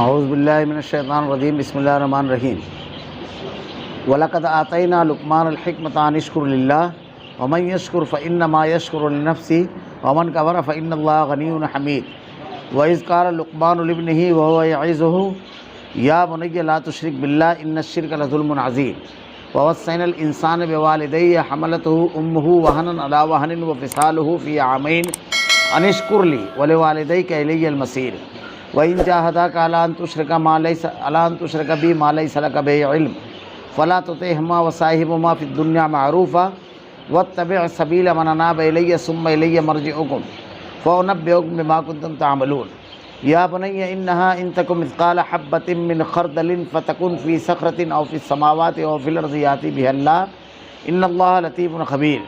اعوذ باللہ من الشیطان الرجیم بسم اللہ الرحمن الرحیم وَلَقَدْ آتَيْنَا لُقْمَانَ الْحِكْمَةَ أَنِ اشْكُرْ لِلَّهِ وَمَنْ يَشْكُرْ فَإِنَّمَا يَشْكُرُ لِنَفْسِهِ وَمَنْ كَفَرَ فَإِنَّ اللَّهَ غَنِيٌّ حَمِيدٌ وَإِذْ قَالَ لُقْمَانُ لِابْنِهِ وَهُوَ يَعِظُهُ يَا بُنَيَّ لَا تُشْرِكْ بِاللَّهِ إِنَّ الشِّرْكَ لَظُلْمٌ عَظِيمٌ وَوَصَّيْنَا الْإِنسَانَ بِوَالِدَيْهِ حَمَلَتْهُ أُمُّهُ وَهْنًا عَلَىٰ وَهْنٍ وَفِصَالُهُ فِي عَامَيْنِ أَنِ اشْكُرْ لِي وَلِوَالِدَيْكَ إِلَيَّ الْمَصِيرُ وَإِنْ جَاهَدَاكَ عَلَىٰ أَن تُشْرِكَ بِي مَا لَيْسَ لَكَ بِهِ عِلْمٌ فَلَا تُطِعْهُمَا وَصَاحِبْهُمَا فِي الدُّنْيَا مَعْرُوفًا وَاتَّبِعْ سَبِيلَ مَنْ أَنَابَ إِلَيَّ ثُمَّ إِلَيَّ مَرْجِعُكُمْ فَأُنَبِّئُكُم بِمَا كُنتُمْ تَعْمَلُونَ يَا بُنَيَّ إِنَّهَا إِن تَكُ مِثْقَالَ حَبَّةٍ مِّنْ خَرْدَلٍ فَتَكُنْ فِي صَخْرَةٍ أَوْ فِي السَّمَاوَاتِ أَوْ فِي الْأَرْضِ يَأْتِ بِهَا اللَّهُ إِنَّ اللَّهَ لَطِيفٌ خَبِيرٌ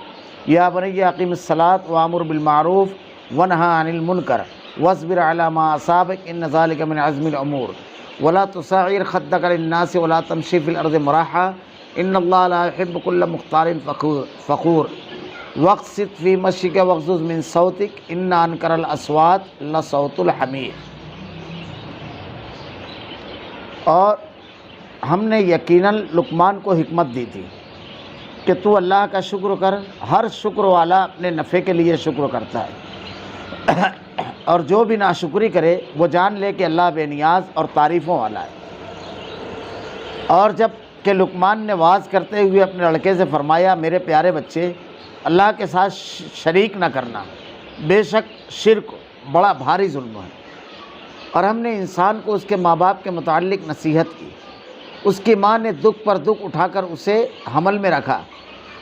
يَا بُنَيَّ أَقِمِ الصَّلَاةَ وَأْمُرْ بِالْمَعْرُوفِ وَانْهَ عَنِ الْمُنكَرِ واصبر على ما أصابك إن ذلك من عزم الأمور ولا تصعر خدك للناس ولا تمشي في الأرض مرحا إن الله لا يحب كل مختال فخور واقصد في مشيك واغضض من صوتك إن أنكر الأصوات لصوت الحمير۔ اور ہم نے یقیناً لقمان کو حکمت دی تھی کہ تو اللہ کا شکر کر، ہر شکر والا اپنے نفع کے لیے شکر کرتا ہے اور جو بھی ناشکری کرے وہ جان لے کہ اللہ بے نیاز اور تعریفوں والا ہے۔ اور جب کہ لقمان نے واعظ کرتے ہوئے اپنے لڑکے سے فرمایا، میرے پیارے بچے، اللہ کے ساتھ شریک نہ کرنا، بے شک شرک بڑا بھاری ظلم ہے۔ اور ہم نے انسان کو اس کے ماں باپ کے متعلق نصیحت کی۔ اس کی ماں نے دکھ پر دکھ اٹھا کر اسے حمل میں رکھا،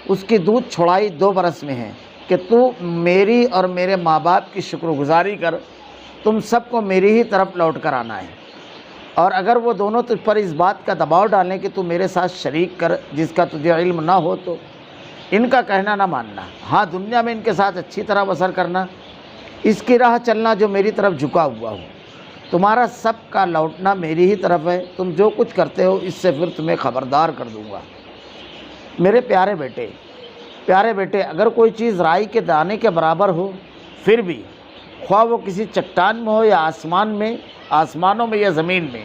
اس کی دودھ چھڑائی 2 برس میں ہے کہ تو میری اور میرے ماں باپ کی شکر گزاری کر، تم سب کو میری ہی طرف لوٹ کر آنا ہے۔ اور اگر وہ دونوں تجھ پر اس بات کا دباؤ ڈالیں کہ تو میرے ساتھ شریک کر جس کا تجھے علم نہ ہو تو ان کا کہنا نہ ماننا، ہاں دنیا میں ان کے ساتھ اچھی طرح بسر کرنا، اس کی راہ چلنا جو میری طرف جھکا ہوا ہو۔ تمہارا سب کا لوٹنا میری ہی طرف ہے، تم جو کچھ کرتے ہو اس سے پھر تمہیں خبردار کر دوں گا۔ میرے پیارے بیٹے، اگر کوئی چیز رائی کے دانے کے برابر ہو، پھر بھی خواہ وہ کسی چٹان میں ہو یا آسمانوں میں یا زمین میں،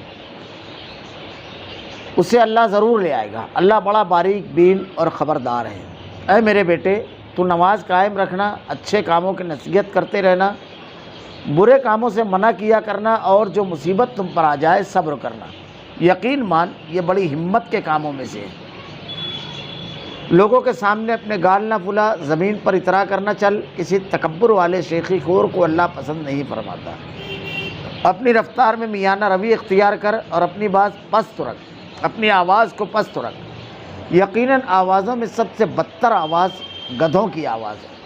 اسے اللہ ضرور لے آئے گا۔ اللہ بڑا باریک بین اور خبردار ہے۔ اے میرے بیٹے، تو نماز قائم رکھنا، اچھے کاموں کی نصیحت کرتے رہنا، برے کاموں سے منع کیا کرنا، اور جو مصیبت تم پر آ جائے صبر کرنا۔ یقین مان، یہ بڑی ہمت کے کاموں میں سے ہے۔ لوگوں کے سامنے اپنے گال نہ پھلا، زمین پر اترا کرنا چل، کسی تکبر والے شیخی خور کو اللہ پسند نہیں فرماتا۔ اپنی رفتار میں میانہ روی اختیار کر اور اپنی بات پست رکھ، اپنی آواز کو پست رکھ۔ یقیناً آوازوں میں سب سے بدتر آواز گدھوں کی آواز ہے۔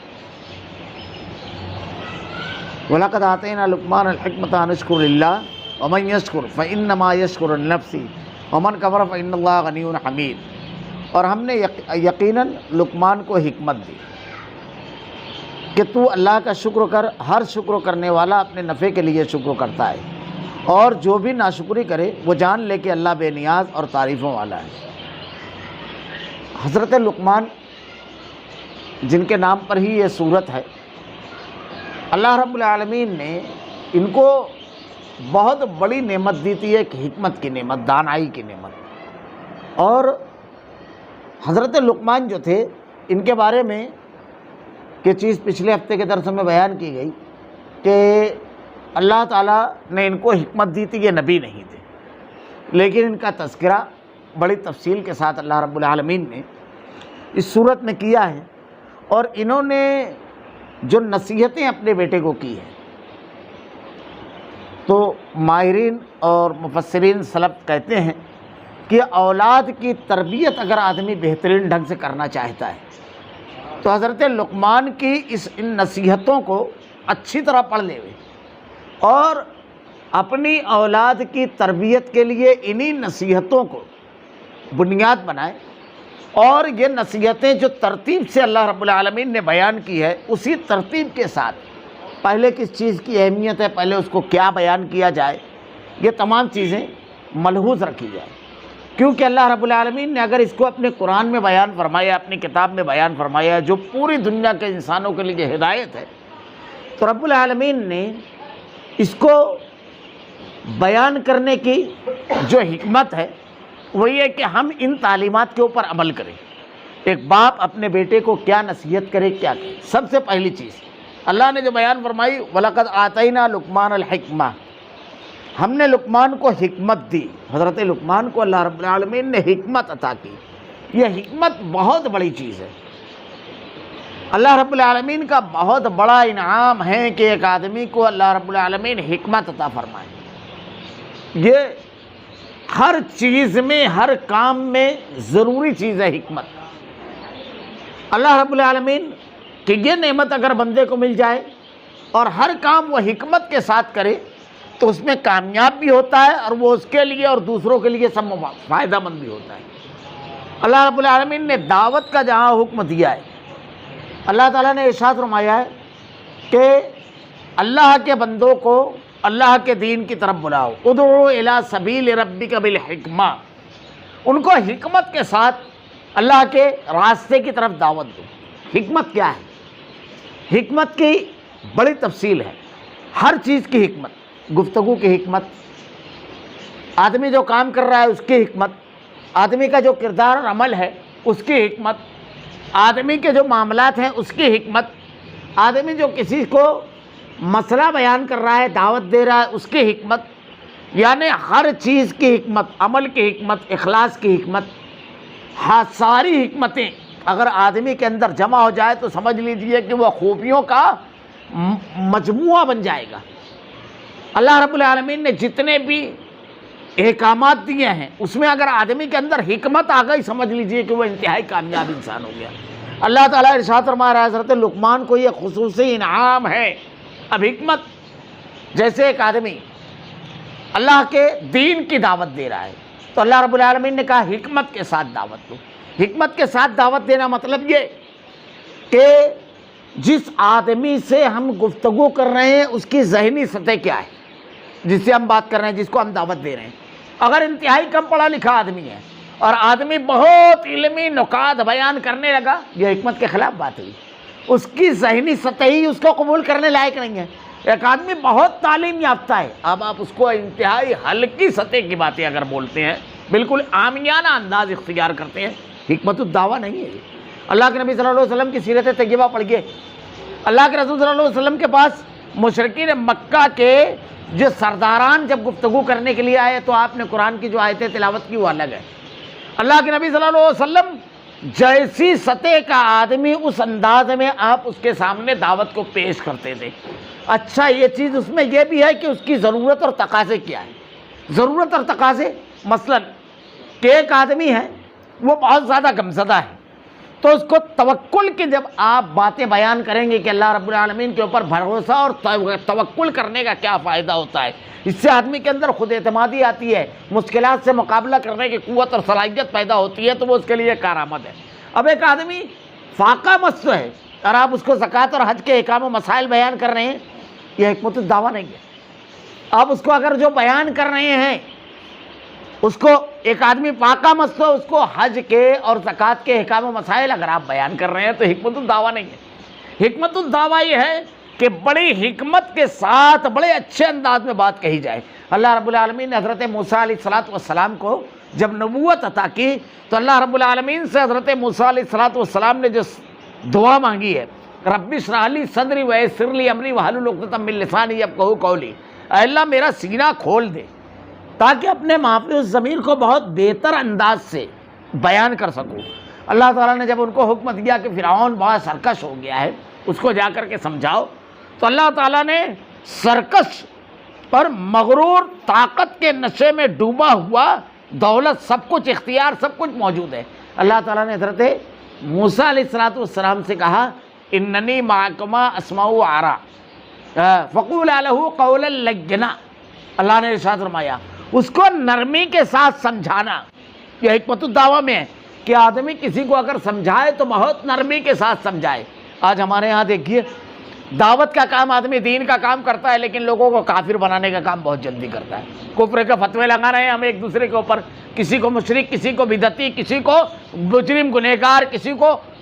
وَلَقَدْ آتَيْنَا لُقْمَانَ الْحِكْمَةَ أَنِ اشْكُرْ لِلَّهِ وَمَنْ يَشْكُرْ فَإِنَّمَا يَشْكُرُ لِنَفْسِهِ وَمَنْ كَفَرَ فَإِنَّ اللَّهَ غَنِيٌّ حَمِيدٌ۔ اور ہم نے یقیناً لقمان کو حکمت دی کہ تو اللہ کا شکر کر، ہر شکر کرنے والا اپنے نفع کے لیے شکر کرتا ہے، اور جو بھی ناشکری کرے وہ جان لے کہ اللہ بے نیاز اور تعریفوں والا ہے۔ حضرت لقمان جن کے نام پر ہی یہ سورت ہے، اللہ رب العالمین نے ان کو بہت بڑی نعمت دی تھی، ایک حکمت کی نعمت، دانائی کی نعمت۔ اور حضرت لقمان جو تھے، ان کے بارے میں یہ چیز پچھلے ہفتے کے درس میں بیان کی گئی کہ اللہ تعالیٰ نے ان کو حکمت دی تھی، یہ نبی نہیں تھے، لیکن ان کا تذکرہ بڑی تفصیل کے ساتھ اللہ رب العالمین نے اس صورت میں کیا ہے۔ اور انہوں نے جو نصیحتیں اپنے بیٹے کو کی ہیں، تو ماہرین اور مفسرین سلف کہتے ہیں کہ اولاد کی تربیت اگر آدمی بہترین ڈھنگ سے کرنا چاہتا ہے تو حضرت لقمان کی ان نصیحتوں کو اچھی طرح پڑھ لے اور اپنی اولاد کی تربیت کے لیے انہی نصیحتوں کو بنیاد بنائے، اور یہ نصیحتیں جو ترتیب سے اللہ رب العالمین نے بیان کی ہے، اسی ترتیب کے ساتھ پہلے کس چیز کی اہمیت ہے، پہلے اس کو کیا بیان کیا جائے، یہ تمام چیزیں ملحوظ رکھی جائیں۔ کیونکہ اللہ رب العالمین نے اگر اس کو اپنے قرآن میں بیان فرمایا، اپنی کتاب میں بیان فرمایا، جو پوری دنیا کے انسانوں کے لیے ہدایت ہے، تو رب العالمین نے اس کو بیان کرنے کی جو حکمت ہے وہ یہ کہ ہم ان تعلیمات کے اوپر عمل کریں. ایک باپ اپنے بیٹے کو کیا نصیحت کرے, کیا کرے. سب سے پہلی چیز اللہ نے جو بیان فرمائی وَلَقَدْ آتَيْنَا لُقْمَانَ الْحِكْمَةَ, ہم نے لقمان کو حکمت دی. حضرت لقمان کو اللہ رب العالمین نے حکمت عطا کی. یہ حکمت بہت بڑی چیز ہے. اللہ رب العالمین کا بہت بڑا انعام ہے کہ ایک آدمی کو اللہ رب العالمین حکمت عطا فرمائے. یہ ہر چیز میں, ہر کام میں ضروری چیز ہے حکمت. اللہ رب العالمین کہ یہ نعمت اگر بندے کو مل جائے اور ہر کام وہ حکمت کے ساتھ کرے تو اس میں کامیاب بھی ہوتا ہے اور وہ اس کے لیے اور دوسروں کے لیے سب فائدہ مند بھی ہوتا ہے. اللہ رب العالمین نے دعوت کا جہاں حکم دیا ہے, اللہ تعالیٰ نے ارشاد فرمایا ہے کہ اللہ کے بندوں کو اللہ کے دین کی طرف بلاؤ. ادعو الی سبیل ربک بالحکمہ, ان کو حکمت کے ساتھ اللہ کے راستے کی طرف دعوت دو. حکمت کیا ہے؟ حکمت کی بڑی تفصیل ہے. ہر چیز کی حکمت, گفتگو کی حکمت, آدمی جو کام کر رہا ہے اس کی حکمت, آدمی کا جو کردار اور عمل ہے اس کی حکمت, آدمی کے جو معاملات ہیں اس کی حکمت, آدمی جو کسی کو مسئلہ بیان کر رہا ہے, دعوت دے رہا ہے, اس کی حکمت. یعنی ہر چیز کی حکمت, عمل کی حکمت, اخلاص کی حکمت, ہاں ساری حکمتیں اگر آدمی کے اندر جمع ہو جائے تو سمجھ لیجئے کہ وہ خوبیوں کا مجموعہ بن جائے گا. اللہ رب العالمین نے جتنے بھی احکامات دیے ہیں اس میں اگر آدمی کے اندر حکمت آ گئی سمجھ لیجئے کہ وہ انتہائی کامیاب انسان ہو گیا. اللہ تعالیٰ ارشاد فرما رہا ہے حضرت لقمان کو یہ خصوصی انعام ہے. اب حکمت, جیسے ایک آدمی اللہ کے دین کی دعوت دے رہا ہے تو اللہ رب العالمین نے کہا حکمت کے ساتھ دعوت دو. حکمت کے ساتھ دعوت دینا مطلب یہ کہ جس آدمی سے ہم گفتگو کر رہے ہیں اس کی ذہنی سطح کیا ہے, جس سے ہم بات کر رہے ہیں, جس کو ہم دعوت دے رہے ہیں. اگر انتہائی کم پڑھا لکھا آدمی ہے اور آدمی بہت علمی نکات بیان کرنے لگا, یہ حکمت کے خلاف بات ہوئی. اس کی ذہنی سطح ہی اس کو قبول کرنے لائق نہیں ہے. ایک آدمی بہت تعلیم یافتہ ہے, اب آپ اس کو انتہائی ہلکی سطح کی باتیں اگر بولتے ہیں, بالکل عامیانہ انداز اختیار کرتے ہیں, حکمت الدعویٰ نہیں ہے. اللہ کے نبی صلی اللہ علیہ وسلم کی سیرت طیبہ پڑھیے. اللہ کے رسول صلی اللہ علیہ وسلم کے پاس مشرکین مکہ کے جو سرداران جب گفتگو کرنے کے لیے آئے تو آپ نے قرآن کی جو آیتیں تلاوت کی وہ الگ ہے. اللہ کے نبی صلی اللہ علیہ وسلم جیسی سطح کا آدمی اس انداز میں آپ اس کے سامنے دعوت کو پیش کرتے تھے. اچھا یہ چیز اس میں یہ بھی ہے کہ اس کی ضرورت اور تقاضے کیا ہے. ضرورت اور تقاضے مثلا کہ ایک آدمی ہے وہ بہت زیادہ غمزدہ ہے تو اس کو توکل کی جب آپ باتیں بیان کریں گے کہ اللہ رب العالمین کے اوپر بھروسہ اور توکل کرنے کا کیا فائدہ ہوتا ہے, اس سے آدمی کے اندر خود اعتمادی آتی ہے, مشکلات سے مقابلہ کرنے کی قوت اور صلاحیت پیدا ہوتی ہے, تو وہ اس کے لیے کارآمد ہے. اب ایک آدمی فاقہ مست ہے اور آپ اس کو زکوٰۃ اور حج کے احکام و مسائل بیان کر رہے ہیں, یہ حکمت الدعویٰ نہیں ہے. آپ اس کو اگر جو بیان کر رہے ہیں اس کو, ایک آدمی فاقہ مست ہو, اس کو حج کے اور زکوٰۃ کے احکام و مسائل اگر آپ بیان کر رہے ہیں تو حکمت الدعویٰ نہیں ہے. حکمت الدعویٰ یہ ہے کہ بڑی حکمت کے ساتھ بڑے اچھے انداز میں بات کہی جائے. اللہ رب العالمین نے حضرت موسیٰ علیہ السلام کو جب نبوت عطا کی تو اللہ رب العالمین سے حضرت موسیٰ علیہ السلام نے جو دعا مانگی ہے, رب اشرح لی صدری ویسر لی امری واحلل عقدۃ من لسانی یفقہوا قولی, اے اللہ میرا سینہ کھول دے تاکہ اپنے محفوظ ضمیر کو بہت بہتر انداز سے بیان کر سکوں. اللہ تعالیٰ نے جب ان کو حکم دیا کہ فرعون بہت سرکش ہو گیا ہے, اس کو جا کر کے سمجھاؤ, تو اللہ تعالیٰ نے سرکش پر مغرور, طاقت کے نشے میں ڈوبا ہوا, دولت سب کچھ اختیار سب کچھ موجود ہے, اللہ تعالیٰ نے حضرت موسیٰ علیہ السلام سے کہا اننی معکما اسمع و ارى فقولا له قولا لینا. اللہ نے ارشاد فرمایا اس کو نرمی کے ساتھ سمجھانا. یہ حکمت الدعویٰ میں ہے کہ آدمی کسی کو اگر سمجھائے تو بہت نرمی کے ساتھ سمجھائے. آج ہمارے ہاں دیکھیے دعوت کا کام آدمی دین کا کام کرتا ہے لیکن لوگوں کو کافر بنانے کا کام بہت جلدی کرتا ہے. کفر کے فتوے لگا رہے ہیں ہم ایک دوسرے کے اوپر, کسی کو مشرک, کسی کو بدعتی, کسی کو مجرم گنہگار, کسی کو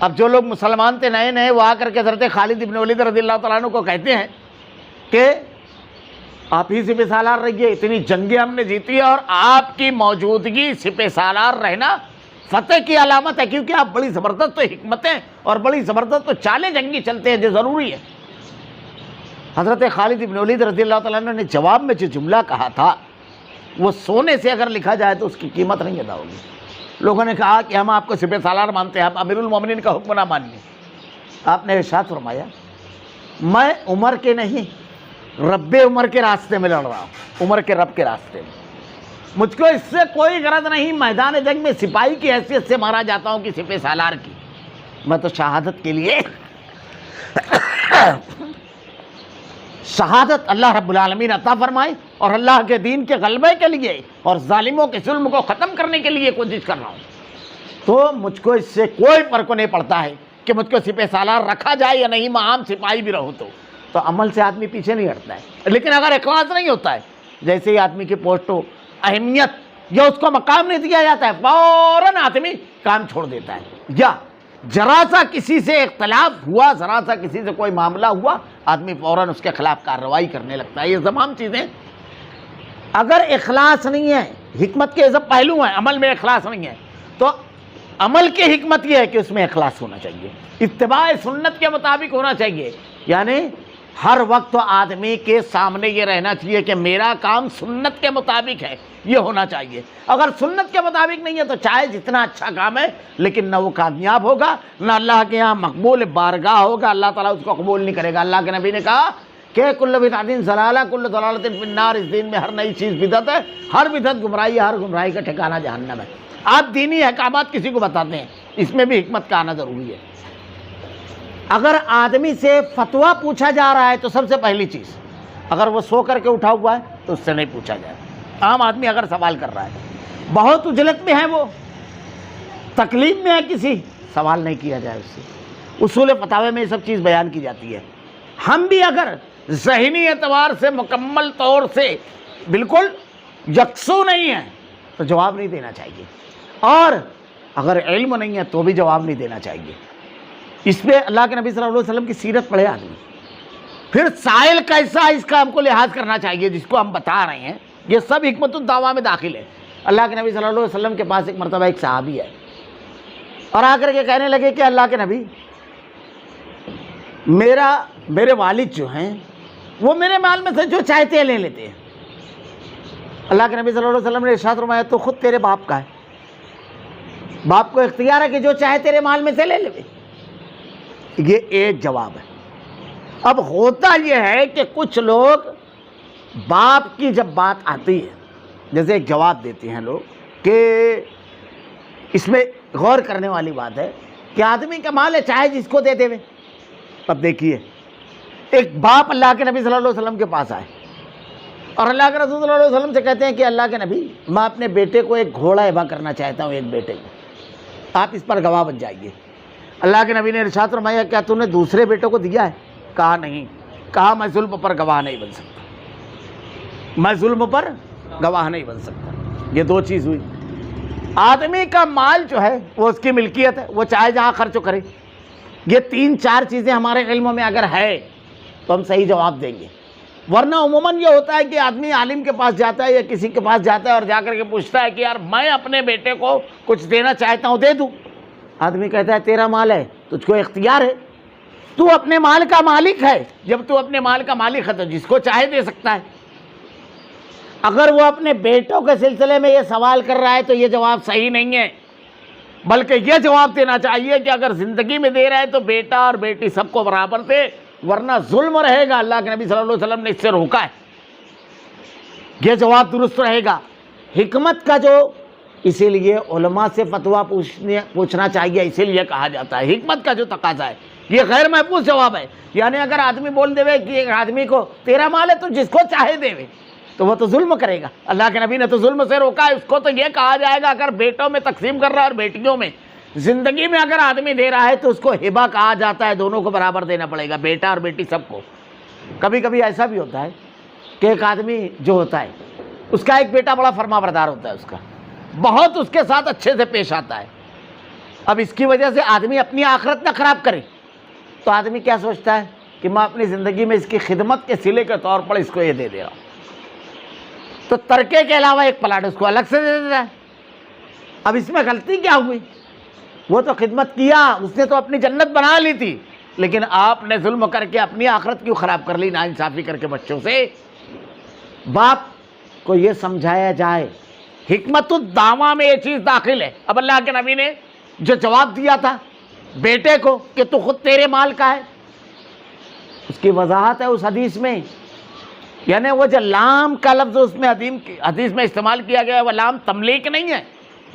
اب جو لوگ مسلمان تھے نئے نئے، وہ آ کر کے حضرت خالد بن ولید رضی اللہ تعالیٰ عنہ کو کہتے ہیں کہ آپ ہی سپہ سالار رہیے، اتنی جنگیں ہم نے جیتی ہے اور آپ کی موجودگی سپہ سالار رہنا فتح کی علامت ہے، کیونکہ آپ بڑی زبردست حکمتیں اور بڑی زبردست چالیں جنگی چلتے ہیں جو ضروری ہے۔ حضرت خالد بن ولید رضی اللہ تعالیٰ عنہ نے جواب میں جو جملہ کہا تھا وہ سونے سے اگر لکھا جائے تو اس کی قیمت نہیں ادا ہوگی۔ لوگوں نے کہا کہ ہم آپ کو سپہ سالار مانتے ہیں، آپ امیر المومنین کا حکم نہ مانیے۔ آپ نے ارشاد فرمایا میں عمر کے نہیں رب عمر کے راستے میں لڑ رہا ہوں، عمر کے رب کے راستے میں، مجھ کو اس سے کوئی غرض نہیں میدان جنگ میں سپاہی کی حیثیت سے مارا جاتا ہوں کہ سپہ سالار کی، میں تو شہادت کے لیے شہادت اللہ رب العالمین عطا فرمائے اور اللہ کے دین کے غلبے کے لیے اور ظالموں کے ظلم کو ختم کرنے کے لیے کوشش کر رہا ہوں، تو مجھ کو اس سے کوئی فرق نہیں پڑتا ہے کہ مجھ کو سپہ سالار رکھا جائے یا نہیں، میں عام سپاہی بھی رہوں تو عمل سے آدمی پیچھے نہیں ہٹتا ہے۔ لیکن اگر اخلاص نہیں ہوتا ہے، جیسے ہی آدمی کی پوسٹ ہو، اہمیت یا اس کو مقام نہیں دیا جاتا ہے، فوراً آدمی کام چھوڑ دیتا ہے، یا ذرا سا کسی سے اختلاف ہوا، ذرا سا کسی سے کوئی معاملہ ہوا، آدمی فوراً اس کے خلاف کارروائی کرنے لگتا ہے۔ یہ تمام چیزیں اگر اخلاص نہیں ہے، حکمت کے سب پہلو ہیں، عمل میں اخلاص نہیں ہے، تو عمل کی حکمت یہ ہے کہ اس میں اخلاص ہونا چاہیے، اتباع سنت کے مطابق ہونا چاہیے، یعنی ہر وقت تو آدمی کے سامنے یہ رہنا چاہیے کہ میرا کام سنت کے مطابق ہے، یہ ہونا چاہیے۔ اگر سنت کے مطابق نہیں ہے تو چاہے جتنا اچھا کام ہے لیکن نہ وہ کامیاب ہوگا، نہ اللہ کے یہاں مقبول بارگاہ ہوگا، اللہ تعالیٰ اس کو قبول نہیں کرے گا۔ اللہ کے نبی نے کہا کہ کل بدعۃ ضلالہ کل ضلالۃ فی النار، اس دین میں ہر نئی چیز بدعت ہے، ہر بدعت گمراہی ہے، ہر گمراہی کا ٹھکانہ جہنم ہے۔ آپ دینی احکامات کسی کو بتاتے ہیں، اس میں بھی حکمت کا آنا ضروری ہے۔ اگر آدمی سے فتویٰ پوچھا جا رہا ہے تو سب سے پہلی چیز، اگر وہ سو کر کے اٹھا ہوا ہے تو اس سے نہیں پوچھا جائے۔ عام آدمی اگر سوال کر رہا ہے، بہت اجلت میں ہے، وہ تکلیف میں ہے کسی، سوال نہیں کیا جائے اس سے۔ اصول فتاوی میں یہ سب چیز بیان کی جاتی ہے۔ ہم بھی اگر ذہنی اعتبار سے مکمل طور سے بالکل یکسو نہیں ہیں تو جواب نہیں دینا چاہیے، اور اگر علم نہیں ہے تو بھی جواب نہیں دینا چاہیے۔ اس پہ اللہ کے نبی صلی اللہ علیہ وسلم کی سیرت پڑھے آدمی، پھر سائل کیسا اس کا ہم کو لحاظ کرنا چاہیے جس کو ہم بتا رہے ہیں، یہ سب حکمت الدعویٰ میں داخل ہے۔ اللہ کے نبی صلی اللہ علیہ وسلم کے پاس ایک مرتبہ ایک صحابی ہے اور آ کر کے کہنے لگے کہ اللہ کے نبی، میرے والد جو ہیں وہ میرے مال میں سے جو چاہتے ہیں لے لیتے ہیں۔ اللہ کے نبی صلی اللہ علیہ وسلم نے ارشاد فرمایا تو خود تیرے باپ کا ہے، باپ کو اختیار ہے کہ جو چاہے تیرے مال میں سے لے لے۔ یہ ایک جواب ہے۔ اب ہوتا یہ ہے کہ کچھ لوگ باپ کی جب بات آتی ہے، جیسے ایک جواب دیتے ہیں لوگ کہ اس میں غور کرنے والی بات ہے کہ آدمی کا مال ہے چاہے جس کو دے دے۔ اب دیکھیے، ایک باپ اللہ کے نبی صلی اللہ علیہ وسلم کے پاس آئے اور اللہ کے رسول صلی اللہ علیہ وسلم سے کہتے ہیں کہ اللہ کے نبی، میں اپنے بیٹے کو ایک گھوڑا ہبہ کرنا چاہتا ہوں، ایک بیٹے کو، آپ اس پر گواہ بن جائیے۔ اللہ کے نبی نے ارشاد فرمایا کیا تم نے دوسرے بیٹے کو دیا ہے؟ کہا نہیں۔ کہا میں ظلم پر گواہ نہیں بن سکتا، میں ظلم پر گواہ نہیں بن سکتا۔ یہ دو چیز ہوئی۔ آدمی کا مال جو ہے وہ اس کی ملکیت ہے، وہ چاہے جہاں خرچ کرے۔ یہ تین چار چیزیں ہمارے علم میں اگر ہے تو ہم صحیح جواب دیں گے، ورنہ عموماً یہ ہوتا ہے کہ آدمی عالم کے پاس جاتا ہے یا کسی کے پاس جاتا ہے اور جا کر کے پوچھتا ہے کہ یار میں اپنے بیٹے کو کچھ دینا چاہتا ہوں، دے دوں؟ آدمی کہتا ہے تیرا مال ہے، تجھ کو اختیار ہے، تو اپنے مال کا مالک ہے۔ جب تو اپنے مال کا مالک ہے تو جس کو چاہے دے سکتا ہے۔ اگر وہ اپنے بیٹوں کے سلسلے میں یہ سوال کر رہا ہے تو یہ جواب صحیح نہیں ہے، بلکہ یہ جواب دینا چاہیے کہ اگر زندگی میں دے رہا ہے تو بیٹا اور بیٹی سب کو برابر دے، ورنہ ظلم رہے گا۔ اللہ کے نبی صلی اللہ علیہ وسلم نے اس سے روکا ہے، یہ جواب درست رہے گا۔ حکمت کا جو، اسی لیے علماء سے فتویٰ پوچھنا چاہیے، اسی لیے کہا جاتا ہے حکمت کا جو تقاضا ہے، یہ غیر محفوظ جواب ہے۔ یعنی اگر آدمی بول دے کہ ایک آدمی کو تیرا مال ہے تو جس کو چاہے دے، تو وہ تو ظلم کرے گا۔ اللہ کے نبی نے تو ظلم سے روکا ہے۔ اس کو تو یہ کہا جائے گا اگر بیٹوں میں تقسیم کر رہا ہے اور بیٹیوں میں، زندگی میں اگر آدمی دے رہا ہے تو اس کو ہبہ کہا جاتا ہے، دونوں کو برابر دینا پڑے گا، بیٹا اور بیٹی سب کو۔ کبھی کبھی ایسا بھی ہوتا ہے کہ ایک آدمی جو ہوتا ہے اس کا ایک بیٹا بڑا فرما بردار ہوتا ہے، اس کا بہت اس کے ساتھ اچھے سے پیش آتا ہے، اب اس کی وجہ سے آدمی اپنی آخرت نہ خراب کرے تو آدمی کیا سوچتا ہے کہ میں اپنی زندگی میں اس کی خدمت کے صلے کے طور پر اس کو یہ دے دے رہا ہوں، تو ترکے کے علاوہ ایک پلاٹ اس کو الگ سے دے دیتا ہے۔ اب اس میں غلطی کیا ہوئی؟ وہ تو خدمت کیا، اس نے تو اپنی جنت بنا لی تھی، لیکن آپ نے ظلم کر کے اپنی آخرت کیوں خراب کر لی، ناانصافی کر کے بچوں سے؟ باپ کو یہ سمجھایا جائے، حکمت الدعویٰ میں یہ چیز داخل ہے۔ اب اللہ کے نبی نے جو جواب دیا تھا بیٹے کو کہ تو خود تیرے مال کا ہے، اس کی وضاحت ہے اس حدیث میں، یعنی وہ جو لام کا لفظ اس میں حدیث میں استعمال کیا گیا ہے وہ لام تملیک نہیں ہے،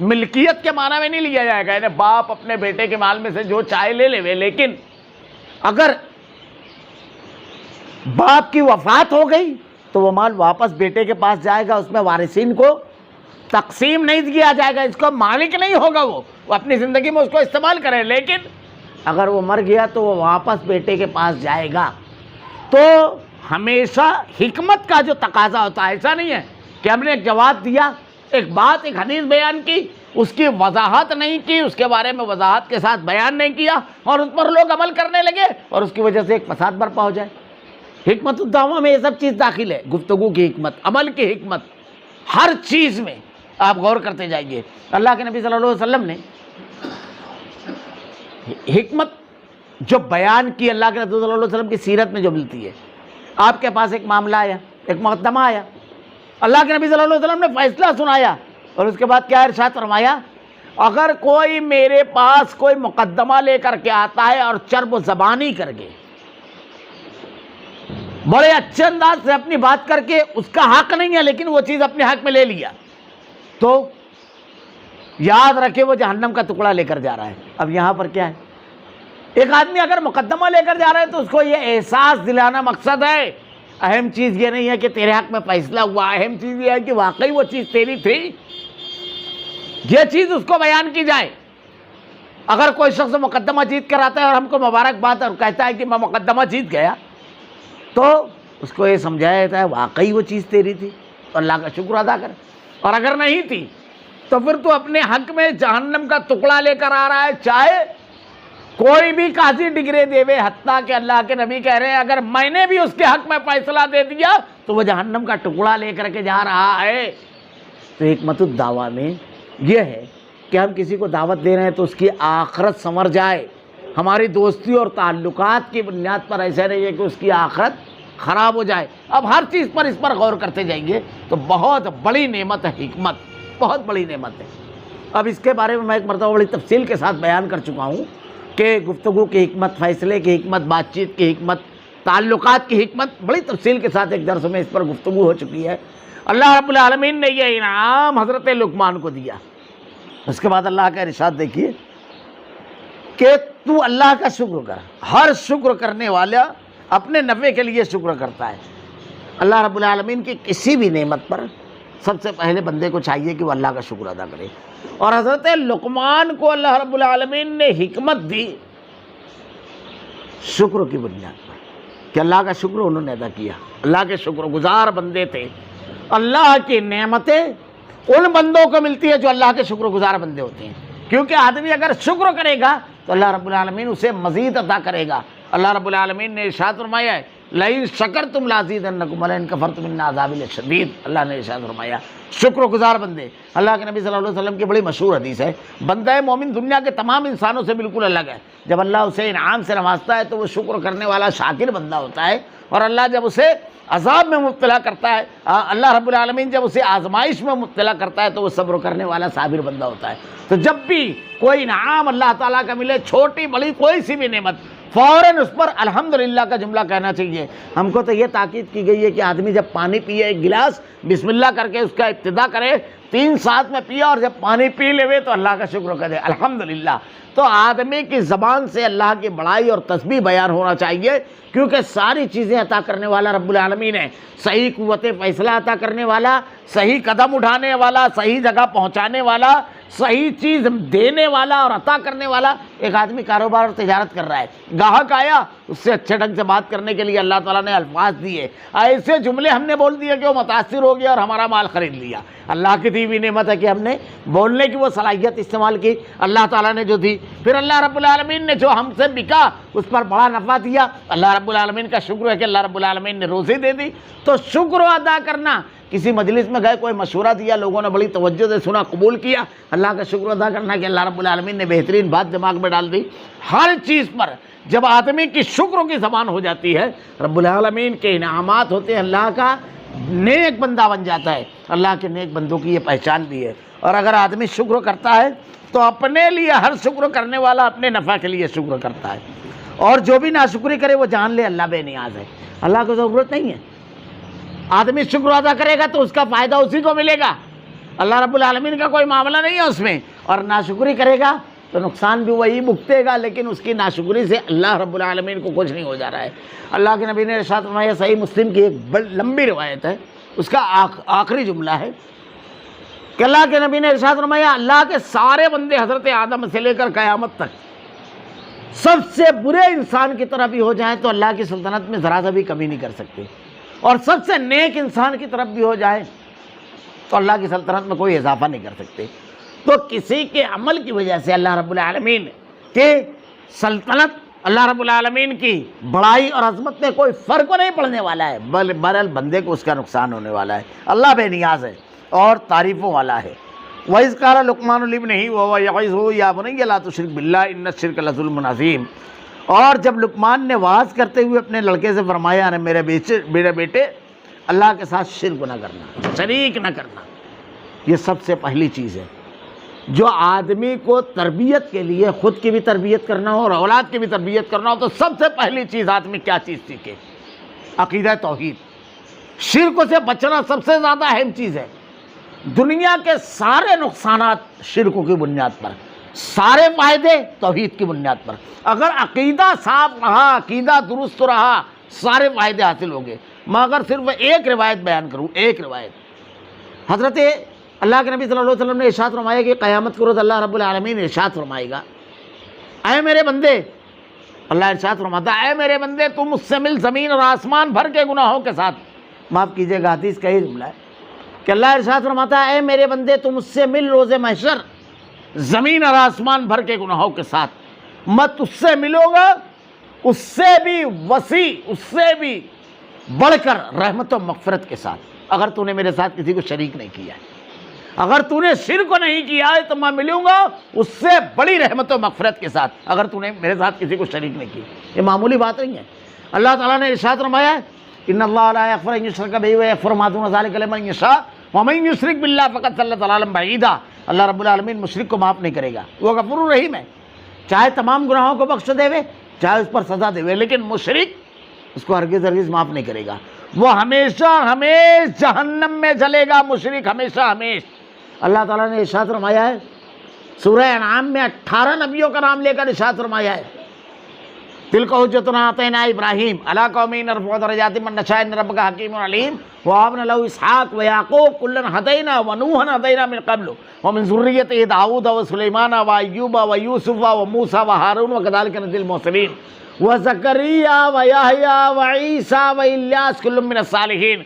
ملکیت کے معنی میں نہیں لیا جائے گا، یعنی باپ اپنے بیٹے کے مال میں سے جو چاہے لے لے، لیکن اگر باپ کی وفات ہو گئی تو وہ مال واپس بیٹے کے پاس جائے گا، اس میں وارثین کو تقسیم نہیں کیا جائے گا، اس کو مالک نہیں ہوگا، وہ اپنی زندگی میں اس کو استعمال کرے، لیکن اگر وہ مر گیا تو وہ واپس بیٹے کے پاس جائے گا۔ تو ہمیشہ حکمت کا جو تقاضا ہوتا ہے ایسا نہیں ہے کہ ہم نے ایک جواب دیا، ایک بات ایک حدیث بیان کی، اس کی وضاحت نہیں کی، اس کے بارے میں وضاحت کے ساتھ بیان نہیں کیا اور اس پر لوگ عمل کرنے لگے اور اس کی وجہ سے ایک فساد برپا ہو جائے۔ حکمت الدعویٰ میں یہ سب چیز داخل ہے، گفتگو کی حکمت، عمل کی حکمت، ہر چیز میں آپ غور کرتے جائیے۔ اللہ کے نبی صلی اللہ علیہ وسلم نے حکمت جو بیان کی، اللہ کے نبی صلی اللہ علیہ وسلم کی سیرت میں جو ملتی ہے، آپ کے پاس ایک معاملہ آیا، ایک مقدمہ آیا، اللہ کے نبی صلی اللہ علیہ وسلم نے فیصلہ سنایا اور اس کے بعد کیا ارشاد فرمایا؟ اگر کوئی میرے پاس کوئی مقدمہ لے کر کے آتا ہے اور چرب زبانی کر کے بڑے اچھے انداز سے اپنی بات کر کے اس کا حق نہیں ہے لیکن وہ چیز اپنے حق میں لے لیا، تو یاد رکھے وہ جہنم کا ٹکڑا لے کر جا رہا ہے۔ اب یہاں پر کیا ہے، ایک آدمی اگر مقدمہ لے کر جا رہا ہے تو اس کو یہ احساس دلانا مقصد ہے، اہم چیز یہ نہیں ہے کہ تیرے حق میں فیصلہ ہوا، اہم چیز یہ ہے کہ واقعی وہ چیز تیری تھی، یہ چیز اس کو بیان کی جائے۔ اگر کوئی شخص مقدمہ جیت کر آتا ہے اور ہم کو مبارکباد اور کہتا ہے کہ میں مقدمہ جیت گیا، تو اس کو یہ سمجھایا جاتا ہے واقعی وہ چیز تیری تھی، اللہ کا شکر ادا کر، اور اگر نہیں تھی تو پھر تو اپنے حق میں جہنم کا ٹکڑا لے کر آ رہا ہے، چاہے کوئی بھی قاضی ڈگری دے، حتیٰ کہ اللہ کے نبی کہہ رہے ہیں اگر میں نے بھی اس کے حق میں فیصلہ دے دیا تو وہ جہنم کا ٹکڑا لے کر کے جا رہا ہے۔ تو حکمت الدعویٰ میں یہ ہے کہ ہم کسی کو دعوت دے رہے ہیں تو اس کی آخرت سنور جائے، ہماری دوستی اور تعلقات کی بنیاد پر ایسا نہیں ہے کہ اس کی آخرت خراب ہو جائے۔ اب ہر چیز پر اس پر غور کرتے جائیے تو بہت بڑی نعمت ہے حکمت، بہت بڑی نعمت ہے۔ اب اس کے بارے میں میں ایک مرتبہ بڑی تفصیل کے ساتھ بیان کر چکا ہوں کہ گفتگو کی حکمت، فیصلے کی حکمت، بات چیت کی حکمت، تعلقات کی حکمت، بڑی تفصیل کے ساتھ ایک درس میں اس پر گفتگو ہو چکی ہے۔ اللہ رب العالمین نے یہ انعام حضرت لقمان کو دیا۔ اس کے بعد اللہ کا ارشاد دیکھیے کہ تو اللہ کا شکر کر، ہر شکر کرنے والا اپنے نفع کے لیے شکر کرتا ہے۔ اللہ رب العالمین کی کسی بھی نعمت پر سب سے پہلے بندے کو چاہیے کہ وہ اللہ کا شکر ادا کرے، اور حضرت لقمان کو اللہ رب العالمین نے حکمت دی شکر کی بنیاد پر کہ اللہ کا شکر انہوں نے ادا کیا، اللہ کے شکر گزار بندے تھے۔ اللہ کی نعمتیں ان بندوں کو ملتی ہے جو اللہ کے شکر گزار بندے ہوتے ہیں، کیونکہ آدمی اگر شکر کرے گا تو اللہ رب العالمین اسے مزید عطا کرے گا۔ اللہ رب العالمین نے ارشاد فرمایا ہے لئن شکرتم لازیدنکم ولئن کفرتم ان عذابی لشدید، اللہ نے ارشاد فرمایا شکر گزار بندے۔ اللہ کے نبی صلی اللہ علیہ وسلم کی بڑی مشہور حدیث ہے، بندہ مومن دنیا کے تمام انسانوں سے بالکل الگ ہے، جب اللہ اسے انعام سے نوازتا ہے تو وہ شکر کرنے والا شاکر بندہ ہوتا ہے، اور اللہ جب اسے عذاب میں مبتلا کرتا ہے، اللہ رب العالمین جب اسے آزمائش میں مبتلا کرتا ہے تو وہ صبر کرنے والا صابر بندہ ہوتا ہے۔ تو جب بھی کوئی انعام اللہ تعالیٰ کا ملے، چھوٹی بڑی کوئی سی بھی نعمت، فوراً اس پر الحمدللہ کا جملہ کہنا چاہیے۔ ہم کو تو یہ تاکید کی گئی ہے کہ آدمی جب پانی پیے ایک گلاس بسم اللہ کر کے اس کا ابتدا کرے، 3 ساتھ میں پیا، اور جب پانی پی لے تو اللہ کا شکر کرے الحمدللہ۔ تو آدمی کی زبان سے اللہ کی بڑائی اور تسبیح بیان ہونا چاہیے، کیونکہ ساری چیزیں عطا کرنے والا رب العالمین ہے، صحیح قوت فیصلہ عطا کرنے والا، صحیح قدم اٹھانے والا، صحیح جگہ پہنچانے والا، صحیح چیز دینے والا اور عطا کرنے والا ایک آدمی کاروبار اور تجارت کر رہا ہے، گاہک آیا، اس سے اچھے ڈھنگ سے بات کرنے کے لیے اللہ تعالیٰ نے الفاظ دیے، ایسے جملے ہم نے بول دیے کہ وہ متاثر ہو گیا اور ہمارا مال خرید لیا۔ اللہ کی دی ہوئی نعمت ہے کہ ہم نے بولنے کی وہ صلاحیت استعمال کی، اللہ تعالیٰ نے جو دی، پھر اللہ رب العالمین نے جو ہم سے بکا اس پر بڑا نفع دیا، اللہ رب العالمین کا شکر ہے کہ اللہ رب العالمین نے روزی دے دی۔ تو شکر ادا کرنا، کسی مجلس میں گئے، کوئی مشورہ دیا، لوگوں نے بڑی توجہ سے سنا، قبول کیا، اللہ کا شکر ادا کرنا کہ اللہ رب العالمین نے بہترین بات دماغ میں ڈال دی۔ ہر چیز پر جب آدمی کی شکر کی زبان ہو جاتی ہے، رب العالمین کے انعامات ہوتے ہیں، اللہ کا نیک بندہ بن جاتا ہے۔ اللہ کے نیک بندوں کی یہ پہچان بھی ہے۔ اور اگر آدمی شکر کرتا ہے تو اپنے لیے، ہر شکر کرنے والا اپنے نفع کے لیے شکر کرتا ہے، اور جو بھی ناشکری کرے وہ جان لے اللہ بے نیاز ہے، اللہ کو ضرورت نہیں ہے۔ آدمی شکر ادا کرے گا تو اس کا فائدہ اسی کو ملے گا، اللہ رب العالمین کا کوئی معاملہ نہیں ہے اس میں، اور ناشکری کرے گا تو نقصان بھی وہی بھگتے گا، لیکن اس کی ناشکری سے اللہ رب العالمین کو کچھ نہیں ہو جا رہا ہے۔ اللہ کے نبی نے ارشاد فرمایا، صحیح مسلم کی ایک لمبی روایت ہے، اس کا آخری جملہ ہے کہ اللہ کے نبی نے ارشاد فرمایا، اللہ کے سارے بندے حضرت آدم سے لے کر قیامت تک سب سے برے انسان کی طرف بھی ہو جائیں تو اللہ کی سلطنت میں ذرا سا بھی کمی نہیں کر سکتے، اور سب سے نیک انسان کی طرف بھی ہو جائے تو اللہ کی سلطنت میں کوئی اضافہ نہیں کر سکتے۔ تو کسی کے عمل کی وجہ سے اللہ رب العالمین کی سلطنت، اللہ رب العالمین کی بڑائی اور عظمت میں کوئی فرق نہیں پڑنے والا ہے، بہرحال بندے کو اس کا نقصان ہونے والا ہے۔ اللہ بے نیاز ہے اور تعریفوں والا ہے۔ وَإِذْ قَالَ لُقْمَانُ لِابْنِهِ وَهُوَ يَعِظُهُ يَا بُنَيَّ لَا تُشْرِكْ بِاللَّهِ إِنَّ الشِّرْكَ لَظُلْمٌ عَظِيمٌ۔ اور جب لقمان نے واعظ کرتے ہوئے اپنے لڑکے سے فرمایا، میرے بیٹے اللہ کے ساتھ شرک نہ کرنا، شریک نہ کرنا، یہ سب سے پہلی چیز ہے جو آدمی کو تربیت کے لیے، خود کی بھی تربیت کرنا ہو اور اولاد کی بھی تربیت کرنا ہو تو سب سے پہلی چیز آدمی کیا چیز سیکھے؟ عقیدہ توحید۔ شرک سے بچنا سب سے زیادہ اہم چیز ہے۔ دنیا کے سارے نقصانات شرک کی بنیاد پر، سارے فائدے توحید کی بنیاد پر۔ اگر عقیدہ صاف رہا، عقیدہ درست رہا، سارے فائدے حاصل ہوں گے۔ میں اگر صرف ایک روایت بیان کروں، ایک روایت، حضرت اللہ کے نبی صلی اللہ علیہ وسلم نے ارشاد فرمایا کہ قیامت کے روز اللہ رب العالمین ارشاد فرمائے گا، اے میرے بندے، اللہ ارشاد فرماتا ہے، اے میرے بندے تم مجھ سے مل زمین اور آسمان بھر کے گناہوں کے ساتھ۔ معاف کیجیے گا، حدیث کا ہی جملہ ہے کہ اللہ ارشاد فرماتا ہے، اے میرے بندے تم مجھ سے مل روز محشر زمین اور آسمان بھر کے گناہوں کے ساتھ۔ میں تجھ سے ملوں گا اس سے بھی وسیع، اس سے بھی بڑھ کر رحمت و مغفرت کے ساتھ، اگر تو نے میرے ساتھ کسی کو شریک نہیں کیا ہے، اگر تو نے شرک نہیں کیا ہے تو میں ملوں گا اس سے بڑی رحمت و مغفرت کے ساتھ، اگر تو نے میرے ساتھ کسی کو شریک نہیں کی۔ یہ معمولی بات نہیں ہے۔ اللہ تعالیٰ نے ارشاد فرمایا ہے، ان اللہ لا یغفر ان یشرک بہ ویغفر ما دون ذلک لمن یشاء ومن یشرک باللہ فقد ضل ضلالا بعیدا۔ اللہ رب العالمین مشرک کو معاف نہیں کرے گا، وہ غفور الرحیم ہے، چاہے تمام گناہوں کو بخش دے وے، چاہے اس پر سزا دے وے، لیکن مشرک اس کو ہرگز معاف نہیں کرے گا، وہ ہمیشہ جہنم میں جلے گا، مشرک ہمیشہ۔ اللہ تعالیٰ نے ارشاد فرمایا ہے سورہ انعام میں 18 نبیوں کا نام لے کر ارشاد فرمایا ہے، تلک حجتنا آتیناها ابراہیم علی قومہ نرفع درجات من نشاء ان ربک حکیم علیم ووهبنا له اسحاق ویعقوب کلا هدینا ونوحا ہدینا من قبل ومن ذریته داؤد وسلیمان وایوب ویوسف وموسیٰ وہارون وکذلک نجزی المحسنین وزکریا ویحییٰ وعیسیٰ والیاس کل من الصالحین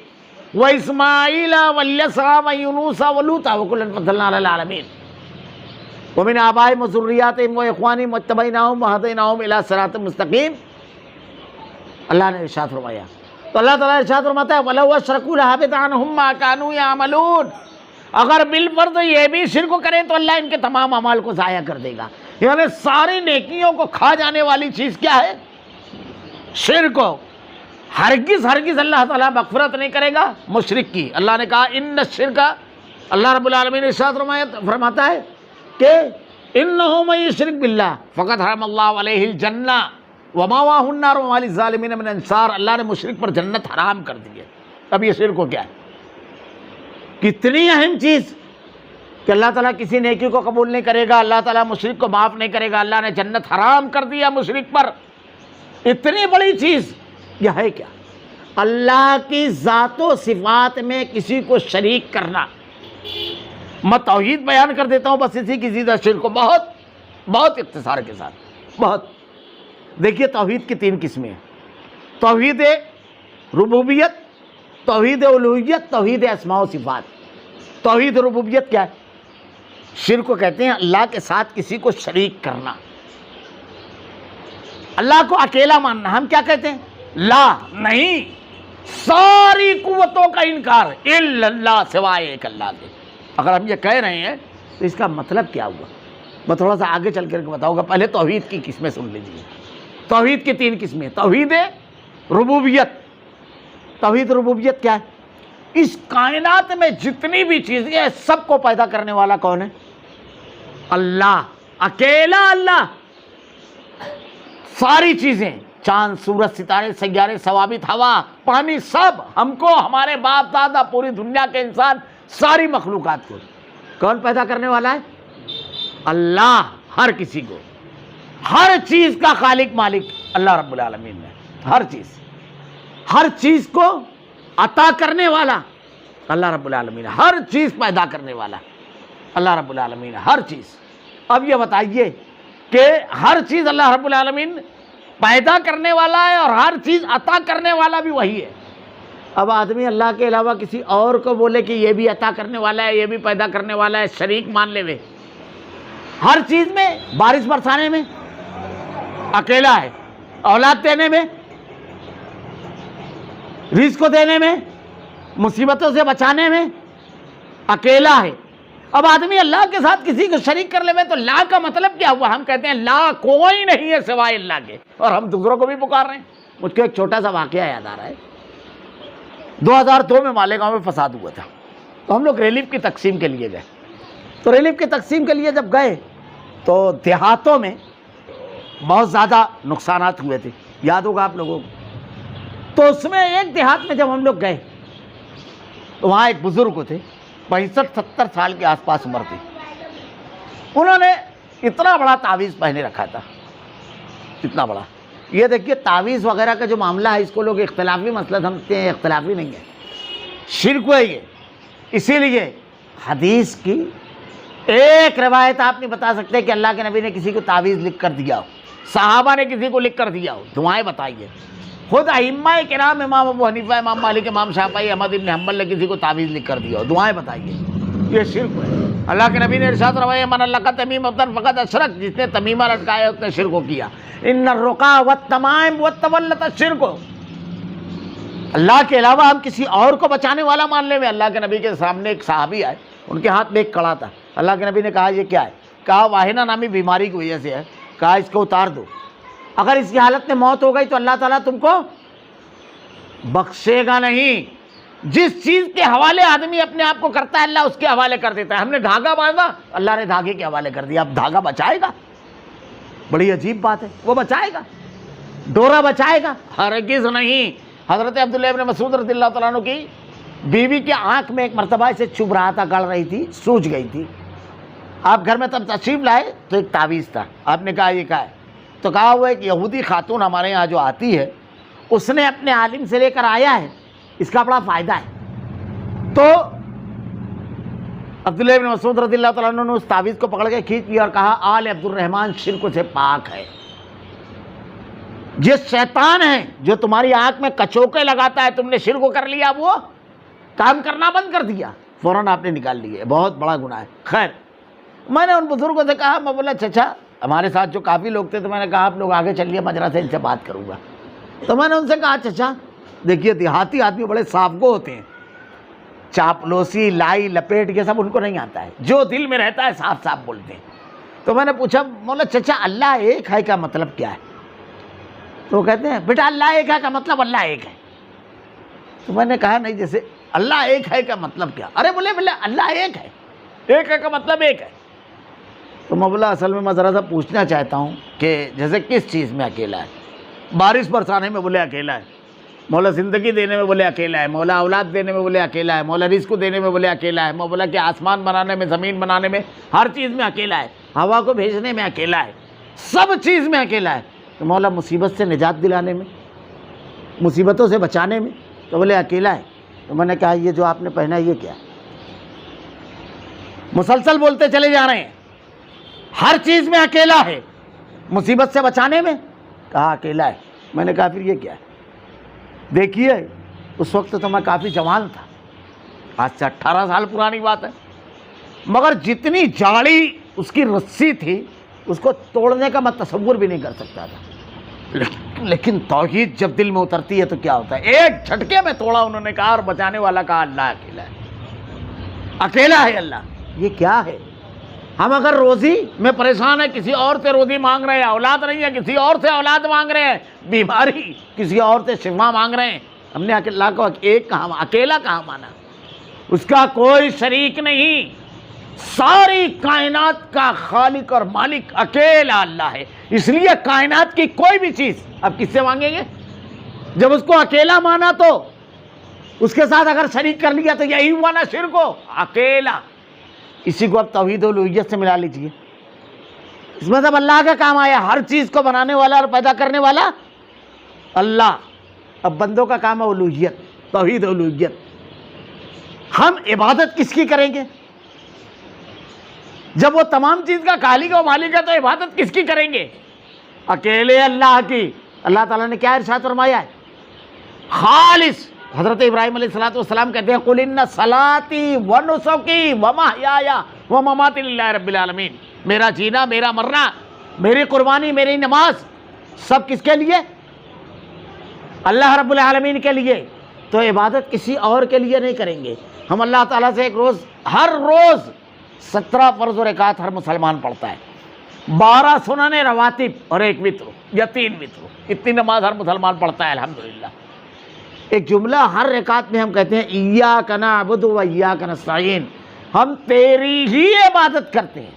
واسماعیل والیسع ویونس ولوطا وکلا فضلنا علی العالمین ومن آبائهم وذریاتهم واخوانهم واتبعناهم وہدیناهم الی صراط مستقیم۔ اللہ نے ارشاد فرمایا، تو اللہ تعالیٰ ارشاد فرماتا ہے وَلَوْ أَشْرَكُوا لَحَبِطَ عَنْهُمْ مَا كَانُوا يَعْمَلُونَ۔ اگر بالفرض یہ بھی شرک کریں تو اللہ ان کے تمام اعمال کو ضائع کر دے گا۔ یعنی ساری نیکیوں کو کھا جانے والی چیز کیا ہے؟ شرک۔ ہرگز اللہ تعالیٰ مغفرت نہیں کرے گا مشرک کی۔ اللہ نے کہا ان الشرک، اللہ رب العالمین ارشاد فرماتا ہے کہ انہ من یشرک باللہ فقد حرم اللہ علیہ الجنہ ومأواہ النار وما للظالمین من انصار۔ اللہ نے مشرک پر جنت حرام کر دی ہے۔ اب یہ شرک کیا ہے؟ کتنی اہم چیز کہ اللہ تعالیٰ کسی نیکی کو قبول نہیں کرے گا، اللہ تعالیٰ مشرک کو معاف نہیں کرے گا، اللہ نے جنت حرام کر دیا مشرک پر۔ اتنی بڑی چیز یہ ہے کیا؟ اللہ کی ذات و صفات میں کسی کو شریک کرنا، میں توحید بیان کر دیتا ہوں بس اسی کی زیادہ شرک کو بہت اختصار کے ساتھ. بہت دیکھیے توحید کی 3 قسمیں ہیں. توحید ربوبیت، توحید الوہیت، توحید اسماء و صفات. توحید ربوبیت کیا ہے؟ شرک کو کہتے ہیں اللہ کے ساتھ کسی کو شریک کرنا، اللہ کو اکیلا ماننا. ہم کیا کہتے ہیں؟ لا نہیں، ساری قوتوں کا انکار الا اللہ، سوائے ایک اللہ کے. اگر ہم یہ کہہ رہے ہیں تو اس کا مطلب کیا ہوا؟ میں تھوڑا سا آگے چل کر بتاؤں گا. پہلے توحید کی قسمیں سن لیجیے. توحید کی 3 قسمیں. توحید ربوبیت. توحید ربوبیت کیا ہے؟ اس کائنات میں جتنی بھی چیزیں ہیں سب کو پیدا کرنے والا کون ہے؟ اللہ، اکیلا اللہ. ساری چیزیں، چاند، سورج، ستارے، سیارے، ثوابت، ہوا، پانی، سب ہم کو، ہمارے باپ دادا، پوری دنیا کے انسان، ساری مخلوقات کو کون پیدا کرنے والا ہے؟ اللہ. ہر کسی کو، ہر چیز کا خالق مالک اللہ رب العالمین ہے. ہر چیز کو عطا کرنے والا اللہ رب العالمین ہے. ہر چیز پیدا کرنے والا اللہ رب العالمین ہے. ہر چیز. اب یہ بتائیے کہ ہر چیز اللہ رب العالمین پیدا کرنے والا ہے اور ہر چیز عطا کرنے والا بھی وہی ہے. اب آدمی اللہ کے علاوہ کسی اور کو بولے کہ یہ بھی عطا کرنے والا ہے، یہ بھی پیدا کرنے والا ہے، شریک مان لے وے. ہر چیز میں، بارش برسانے میں اکیلا ہے، اولاد دینے میں، رزق کو دینے میں، مصیبتوں سے بچانے میں اکیلا ہے. اب آدمی اللہ کے ساتھ کسی کو شریک کر لے تو لا کا مطلب کیا ہوا؟ ہم کہتے ہیں لا کوئی نہیں ہے سوائے اللہ کے، اور ہم دوسروں کو بھی پکار رہے ہیں. مجھ کو ایک چھوٹا سا واقعہ یاد آ رہا ہے. 2002 میں مالیگاؤں میں فساد ہوا تھا، تو ہم لوگ ریلیف کی تقسیم کے لیے گئے. تو ریلیف کی تقسیم کے لیے جب گئے تو دیہاتوں میں بہت زیادہ نقصانات ہوئے تھے، یاد ہوگا آپ لوگوں کو. تو اس میں ایک دیہات میں جب ہم لوگ گئے تو وہاں ایک بزرگ تھے، 65-70 سال کے آس پاس عمر تھی. انہوں نے اتنا بڑا تعویذ پہنے رکھا تھا، اتنا بڑا. یہ دیکھیے تعویذ وغیرہ کا جو معاملہ ہے اس کو لوگ اختلافی مسئلہ سمجھتے ہیں، اختلافی نہیں ہے، شرک ہے یہ. اسی لیے حدیث کی ایک روایت آپ نہیں بتا سکتے کہ اللہ کے نبی نے کسی کو تعویذ لکھ کر دیا ہو، صحابہ نے کسی کو لکھ کر دیا ہو. دعائیں بتائیے. خود ائمہ کرام، امام ابو حنیفہ، امام مالک، امام شافعی، احمد بن حنبل نے کسی کو تعویذ لکھ کر دیا ہو. دعائیں بتائیے. یہ شرک ہے. اللہ کے نبی نے ارشاد فرمایا من اللہ کا تمیمۃ فقد اشرک، جس نے تمیمہ لٹکایا اس نے شرک کو کیا. ان الرقا والتمائم والتولۃ الشرک. اللہ کے علاوہ ہم کسی اور کو بچانے والا مان لیں. اللہ کے نبی کے سامنے ایک صحابی آئے، ان کے ہاتھ میں ایک کڑا تھا. اللہ کے نبی نے کہا یہ کیا ہے؟ کہا واہنہ نامی بیماری کی وجہ سے ہے. کہا اس کو اتار دو، اگر اس کی حالت میں موت ہو گئی تو اللہ تعالیٰ تم کو بخشے گا نہیں. جس چیز کے حوالے آدمی اپنے آپ کو کرتا ہے اللہ اس کے حوالے کر دیتا ہے. ہم نے دھاگا باندھا، اللہ نے دھاگے کے حوالے کر دیا. اب دھاگا بچائے گا؟ بڑی عجیب بات ہے. وہ بچائے گا؟ ڈورا بچائے گا؟ ہرگز نہیں. حضرت عبداللہ ابن مسعود رضی اللہ تعالیٰ عنہ کی بیوی کی آنکھ میں ایک مرتبہ اسے چبھ رہا تھا، گڑ رہی تھی، سوج گئی تھی. آپ گھر میں تب تشریف لائے تو ایک تعویذ تھا. آپ نے کہا یہ کیا ہے؟ تو کہا وہ ایک یہودی خاتون ہمارے یہاں جو آتی ہے اس نے اپنے عالم سے لے کر آیا ہے، اس کا بڑا فائدہ ہے. تو عبداللہ بن مسعود رضی اللہ تعالیٰ عنہ نے اس تعویذ کو پکڑ کے کھینچ لیا اور کہا آل عبد الرحمن شرک سے پاک ہے. جس شیطان ہے جو تمہاری آنکھ میں کچوکے لگاتا ہے، تم نے شرک کر لیا، وہ کام کرنا بند کر دیا، فوراً آپ نے نکال لیے. بہت بڑا گناہ ہے. خیر، میں نے ان بزرگوں سے کہا، میں بولا چچا ہمارے ساتھ جو کافی لوگ تھے تو میں نے کہا آپ لوگ آگے چلیے، مجرا سے ان سے بات کروں گا. تو میں نے ان سے کہا چچا دیکھیے دیہاتی آدمی بڑے صاف گو ہوتے ہیں، چاپلوسی، لائی لپیٹ یہ سب ان کو نہیں آتا ہے، جو دل میں رہتا ہے صاف صاف بولتے ہیں. تو میں نے پوچھا، بولا چچا اللہ ایک ہے کا مطلب کیا ہے؟ تو وہ کہتے ہیں بیٹا اللہ ایک ہے کا مطلب اللہ ایک ہے. تو میں نے کہا نہیں، جیسے اللہ ایک ہے کا مطلب کیا؟ ارے بولے اللہ ایک ہے، ایک ہے کا مطلب ایک ہے. تو میں بولا اصل میں میں ذرا سا پوچھنا چاہتا ہوں کہ جیسے کس چیز میں اکیلا ہے؟ بارش برسانے میں بولے اکیلا ہے، مولا زندگی دینے میں بولے اکیلا ہے، مولا اولاد دینے میں بولے اکیلا ہے، مولا رزق دینے میں بولے اکیلا ہے. میں بولا کہ آسمان بنانے میں، زمین بنانے میں، ہر چیز میں اکیلا ہے، ہوا کو بھیجنے میں اکیلا ہے، سب چیز میں اکیلا ہے. تو مولا مصیبت سے نجات دلانے میں، مصیبتوں سے بچانے میں تو بولے اکیلا ہے. تو میں نے کہا یہ جو آپ نے پہنا یہ کیا؟ مسلسل بولتے چلے جا رہے ہیں، ہر چیز میں اکیلا ہے، مصیبت سے بچانے میں کہا اکیلا ہے۔ میں نے کہا پھر یہ کیا ہے؟ دیکھیے اس وقت تو میں کافی جوان تھا، آج سے 18 سال پرانی بات ہے، مگر جتنی جاڑی اس کی رسی تھی اس کو توڑنے کا میں تصور بھی نہیں کر سکتا تھا، لیکن توحید جب دل میں اترتی ہے تو کیا ہوتا ہے، ایک جھٹکے میں توڑا انہوں نے کہا، اور بچانے والا کہا اللہ اکیلا ہے، اکیلا ہے اللہ۔ یہ کیا ہے؟ ہم اگر روزی میں پریشان ہیں، کسی اور سے روزی مانگ رہے ہیں، اولاد نہیں ہے کسی اور سے اولاد مانگ رہے ہیں، بیماری کسی اور سے شفا مانگ رہے ہیں، ہم نے اللہ کو ایک کہاں، اکیلا کہاں مانا؟ اس کا کوئی شریک نہیں، ساری کائنات کا خالق اور مالک اکیلا اللہ ہے۔ اس لیے کائنات کی کوئی بھی چیز اب کس سے مانگیں گے؟ جب اس کو اکیلا مانا تو اس کے ساتھ اگر شریک کر لیا تو یہی ہوا نا شرک ہو، اکیلا۔ اسی کو اب توحید الوہیت سے ملا لیجئے، اس میں سب اللہ کا کام آیا، ہر چیز کو بنانے والا اور پیدا کرنے والا اللہ۔ اب بندوں کا کام ہے الوہیت، توحید الوہیت۔ ہم عبادت کس کی کریں گے؟ جب وہ تمام چیز کا خالق و مالک ہے تو عبادت کس کی کریں گے؟ اکیلے اللہ کی۔ اللہ تعالیٰ نے کیا ارشاد فرمایا ہے؟ خالص۔ حضرت ابراہیم علیہ السلام کہتے ہیں قُلْ إِنَّ صَلَاتِي وَنُسُكِي وَمَحْيَايَ وَمَمَاتِي لِلَّهِ رَبِّ الْعَالَمِينَ۔ میرا جینا، میرا مرنا، میری قربانی، میری نماز سب کس کے لیے؟ اللہ رب العالمین کے لیے۔ تو عبادت کسی اور کے لیے نہیں کریں گے ہم۔ اللہ تعالیٰ سے ہر روز 17 فرض و رکعت ہر مسلمان پڑھتا ہے، 12 سنن رواتب اور 1 وتر یا 3 وتر، اتنی نماز ہر مسلمان پڑھتا ہے الحمدللہ۔ ایک جملہ ہر رکعت میں ہم کہتے ہیں ایاک نعبد و ایاک نستعین، ہم تیری ہی عبادت کرتے ہیں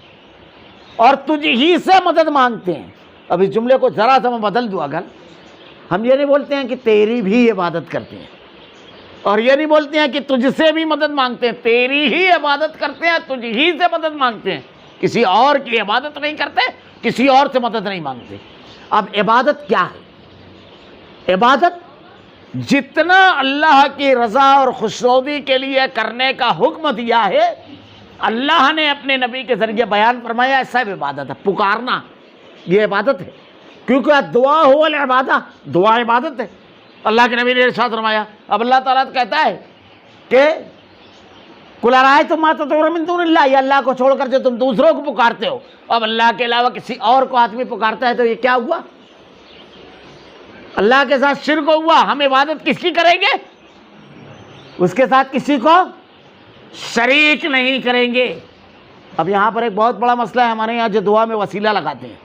اور تجھ ہی سے مدد مانگتے ہیں۔ اب اس جملے کو ذرا سا میں بدل دوں، اگر ہم یہ نہیں بولتے ہیں کہ تیری بھی عبادت کرتے ہیں، اور یہ نہیں بولتے ہیں کہ تجھ سے بھی مدد مانگتے ہیں، تیری ہی عبادت کرتے ہیں، تجھ ہی سے مدد مانگتے ہیں، کسی اور کی عبادت نہیں کرتے، کسی اور سے مدد نہیں مانگتے۔ اب عبادت کیا ہے؟ عبادت جتنا اللہ کی رضا اور خوشنودی کے لیے کرنے کا حکم دیا ہے، اللہ نے اپنے نبی کے ذریعے بیان فرمایا، ایسا عبادت ہے۔ پکارنا یہ عبادت ہے، کیونکہ دعا ہو العبادہ، دعا عبادت ہے۔ اللہ کے نبی نے ارشاد فرمایا، اب اللہ تعالیٰ کہتا ہے کہ قُلْ أَرَأَيْتُم مَّا تَدْعُونَ مِن دُونِ اللَّهِ، یہ اللہ کو چھوڑ کر جو تم دوسروں کو پکارتے ہو، اب اللہ کے علاوہ کسی اور کو آدمی پکارتا ہے تو یہ کیا ہوا؟ اللہ کے ساتھ شرک ہوا۔ ہم عبادت کس کی کریں گے؟ اس کے ساتھ کسی کو شریک نہیں کریں گے۔ اب یہاں پر ایک بہت بڑا مسئلہ ہے ہمارے یہاں، جو دعا میں وسیلہ لگاتے ہیں،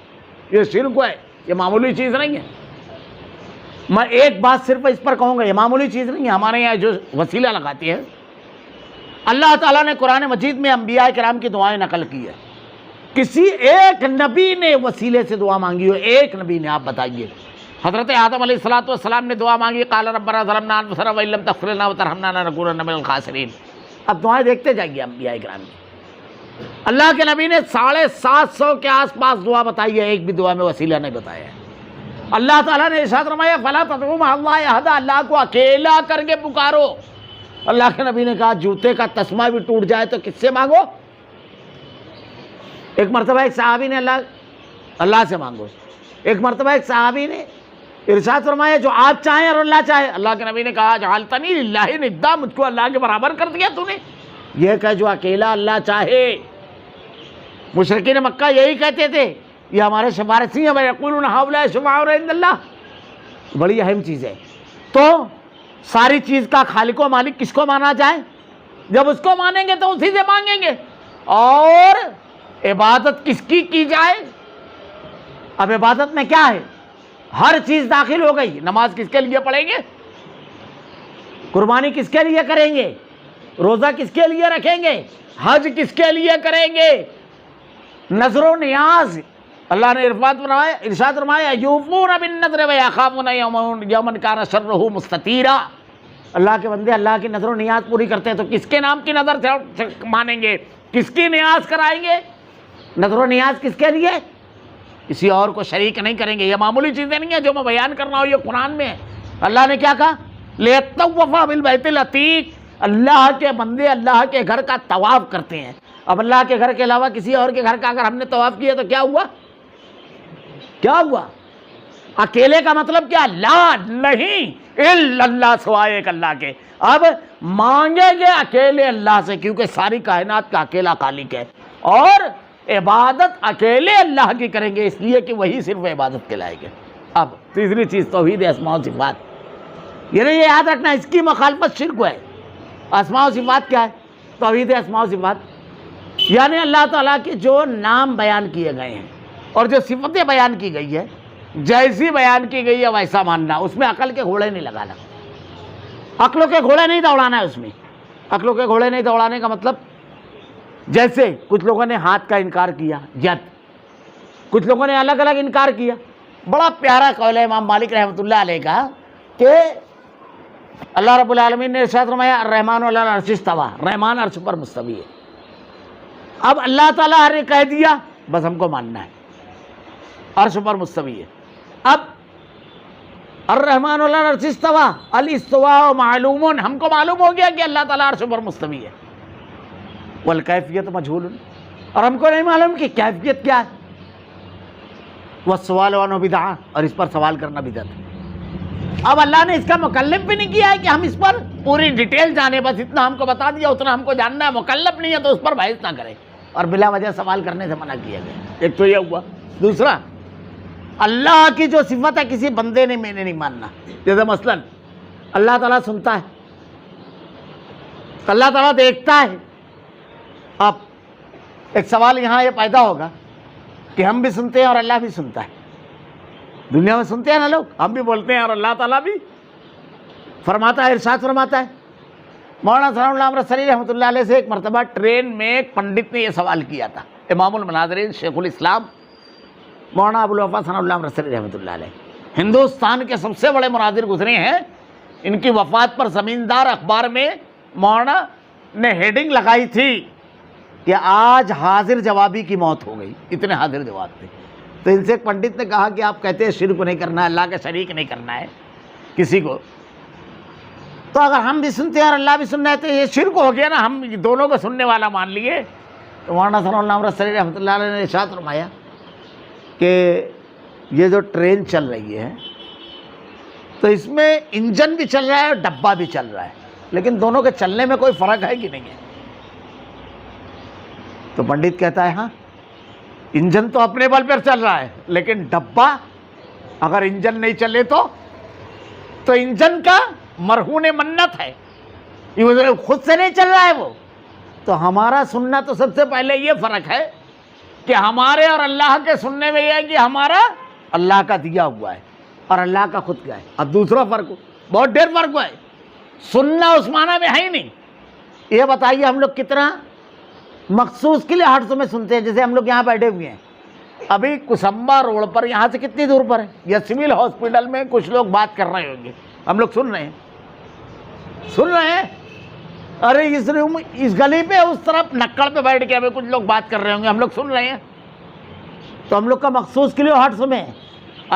یہ شرک ہے، یہ معمولی چیز نہیں ہے۔ میں ایک بات صرف اس پر کہوں گا، یہ معمولی چیز نہیں ہے۔ ہمارے یہاں جو وسیلہ لگاتی ہے، اللہ تعالیٰ نے قرآن مجید میں انبیاء کرام کی دعائیں نقل کی ہے، کسی ایک نبی نے وسیلے سے دعا مانگی ہو؟ ایک نبی نے؟ آپ بتائیے۔ حضرت آدم علیہ السلام نے دعا مانگی، قال ربنا ظلمنا انفسنا وان لم تغفر لنا وترحمنا لنکونن من الخاسرین۔ اب دعائیں دیکھتے جائیے انبیاء کرام کی۔ اللہ کے نبی نے 750 کے آس پاس دعا بتائی ہے، ایک بھی دعا میں وسیلہ نہیں بتایا ہے۔ اللہ تعالیٰ نے ارشاد فرمایا فلا تدعوا مع اللہ احدا، اللہ کو اکیلا کر کے پکارو۔ اللہ کے نبی نے کہا جوتے کا تسمہ بھی ٹوٹ جائے تو کس سے مانگو؟ ایک مرتبہ ایک صحابی نے اللہ سے مانگو۔ ایک مرتبہ ایک صحابی نے ارشاد فرمایا جو آپ چاہیں اور اللہ چاہے۔ اللہ کے نبی نے کہا جعلتنی للہ ندا، مجھ کو اللہ کے برابر کر دیا تو نے۔ یہ کہ جو اکیلا اللہ چاہے، مشرکین مکہ یہی کہتے تھے، یہ ہمارے سفارشی ہیں، وَيَقُولُونَ هَؤُلَاءِ شُفَعَاؤُنَا عِندَ اللَّهِ۔ بڑی اہم چیز ہے۔ تو ساری چیز کا خالق و مالک کس کو مانا جائے؟ جب اس کو مانیں گے تو اسی سے مانگیں گے۔ اور عبادت کس کی جائے؟ اب عبادت میں کیا ہے؟ ہر چیز داخل ہو گئی۔ نماز کس کے لیے پڑھیں گے؟ قربانی کس کے لیے کریں گے؟ روزہ کس کے لیے رکھیں گے؟ حج کس کے لیے کریں گے؟ نذر و نیاز اللہ نے ارشاد فرمایا یوفون بالنذر ویخافون یوما کان شرہ مستطیرا۔ اللہ کے بندے اللہ کی نذر و نیاز پوری کرتے ہیں تو کس کے نام کی نظر سے مانیں گے؟ کس کی نیاز کرائیں گے؟ نذر و نیاز کس کے لیے؟ کسی اور کو شریک نہیں کریں گے۔ یہ معمولی چیزیں نہیں ہیں جو میں بیان کر رہا ہوں، یہ قرآن میں ہے۔ اللہ نے کیا کہا؟ لِيَطَّوَّفَ بِالْبَيْتِ الْعَتِيقِ، اللہ کے بندے اللہ کے گھر کا طواف کرتے ہیں. اب اللہ کے گھر کے علاوہ کسی اور کے گھر کا اگر ہم نے طواف کیا تو کیا ہوا؟ کیا ہوا؟ اکیلے کا مطلب کیا؟ لا نہیں الا اللہ، سوائے ایک اللہ کے. اب مانگیں گے اکیلے اللہ سے، کیونکہ ساری کائنات کا اکیلا خالق ہے، اور عبادت اکیلے اللہ کی کریں گے، اس لیے کہ وہی صرف عبادت کے لائق ہے. اب تیسری چیز توحید اسماء و صفات. یہ یاد رکھنا اس کی مخالفت شرک ہے. اسماء و صفات کیا ہے؟ توحید اسماء و صفات یعنی اللہ تعالیٰ کے جو نام بیان کیے گئے ہیں اور جو صفتیں بیان کی گئی ہے، جیسی بیان کی گئی ہے ویسا ماننا. اس میں عقل کے گھوڑے نہیں لگانا، عقلوں کے گھوڑے نہیں دوڑانا ہے. اس میں عقلوں کے گھوڑے نہیں دوڑانے کا مطلب، جیسے کچھ لوگوں نے ہاتھ کا انکار کیا، ید، کچھ لوگوں نے الگ الگ انکار کیا. بڑا پیارا قول ہے امام مالک رحمۃ اللہ علیہ کا کہ اللہ رب العالمین نے ارشاد فرمایا الرحمن علی العرش استویٰ، رحمان عرش پر مستوی ہے. اب اللہ تعالیٰ نے کہہ دیا، بس ہم کو ماننا ہے عرش پر مستوی ہے. اب الرحمن علی العرش استویٰ، الاستواء معلوم، ہم کو معلوم ہو گیا کہ اللہ تعالیٰ عرش پر مستوی ہے. والکیفیت مجہول، اور ہم کو نہیں معلوم کہ کیفیت کیا ہے. والسؤال عنہ بدعہ، اور اس پر سوال کرنا بدعت ہے. اب اللہ نے اس کا مکلف بھی نہیں کیا ہے کہ ہم اس پر پوری ڈیٹیل جانیں، بس اتنا ہم کو بتا دیا، اتنا ہم کو جاننا ہے. مکلف نہیں ہے تو اس پر بحث نہ کریں، اور بلا وجہ سوال کرنے سے منع کیا گیا. ایک تو یہ ہوا. دوسرا، اللہ کی جو صفت ہے کسی بندے نے میں نے نہیں ماننا. جیسے مثلا اللہ تعالیٰ سنتا ہے، اللہ تعالیٰ دیکھتا ہے. اب ایک سوال یہاں یہ پیدا ہوگا کہ ہم بھی سنتے ہیں اور اللہ بھی سنتا ہے. دنیا میں سنتے ہیں نا لوگ، ہم بھی بولتے ہیں اور اللہ تعالیٰ بھی فرماتا ہے، ارشاد فرماتا ہے. مولانا ثناء اللہ امرتسری رحمۃ اللہ علیہ سے ایک مرتبہ ٹرین میں ایک پنڈت نے یہ سوال کیا تھا. امام المناظرین شیخ الاسلام مولانا ابو الوفا ثناء اللہ امرتسری رحمۃ اللہ علیہ ہندوستان کے سب سے بڑے مناظر گزرے ہیں. ان کی وفات پر زمیندار اخبار میں مولانا نے ہیڈنگ لگائی تھی کہ آج حاضر جوابی کی موت ہو گئی، اتنے حاضر جواب تھے. تو ان سے ایک پنڈت نے کہا کہ آپ کہتے ہیں شرک نہیں کرنا ہے، اللہ کا شریک نہیں کرنا ہے کسی کو، تو اگر ہم بھی سنتے ہیں اور اللہ بھی سننا ہے تو یہ شرک ہو گیا نا، ہم دونوں کو سننے والا مان لیے. تو مولانا ثناء اللہ امرتسری رحمۃ اللہ علیہ نے ارشاد فرمایا کہ یہ جو ٹرین چل رہی ہے تو اس میں انجن بھی چل رہا ہے اور ڈبہ بھی چل رہا ہے، لیکن دونوں کے چلنے میں کوئی فرق ہے کہ نہیں ہے؟ تو پنڈت کہتا ہے ہاں، انجن تو اپنے بل پر چل رہا ہے، لیکن ڈبہ اگر انجن نہیں چلے تو انجن کا مرہون منت ہے، یہ خود سے نہیں چل رہا ہے وہ. تو ہمارا سننا تو سب سے پہلے یہ فرق ہے کہ ہمارے اور اللہ کے سننے میں یہ ہے کہ ہمارا اللہ کا دیا ہوا ہے اور اللہ کا خود کا ہے. اب دوسرا فرق، بہت ڈھیر فرق ہے. سننا اس معنی میں ہے ہی نہیں. یہ بتائیے ہم لوگ کتنا مخصوص کے لیے ہٹس میں سنتے ہیں. جیسے ہم لوگ یہاں بیٹھے ہوئے ہیں، ابھی کسمبا روڈ پر یہاں سے کتنی دور پر ہے، یا سول ہاسپٹل میں کچھ لوگ بات کر رہے ہوں گے، ہم لوگ سن رہے ہیں. ارے اس گلی پہ اس طرف نکڑ پہ بیٹھ کے ابھی کچھ لوگ بات کر رہے ہوں گے، ہم لوگ سن رہے ہیں. تو ہم لوگ کا مخصوص کے لیے ہٹس میں.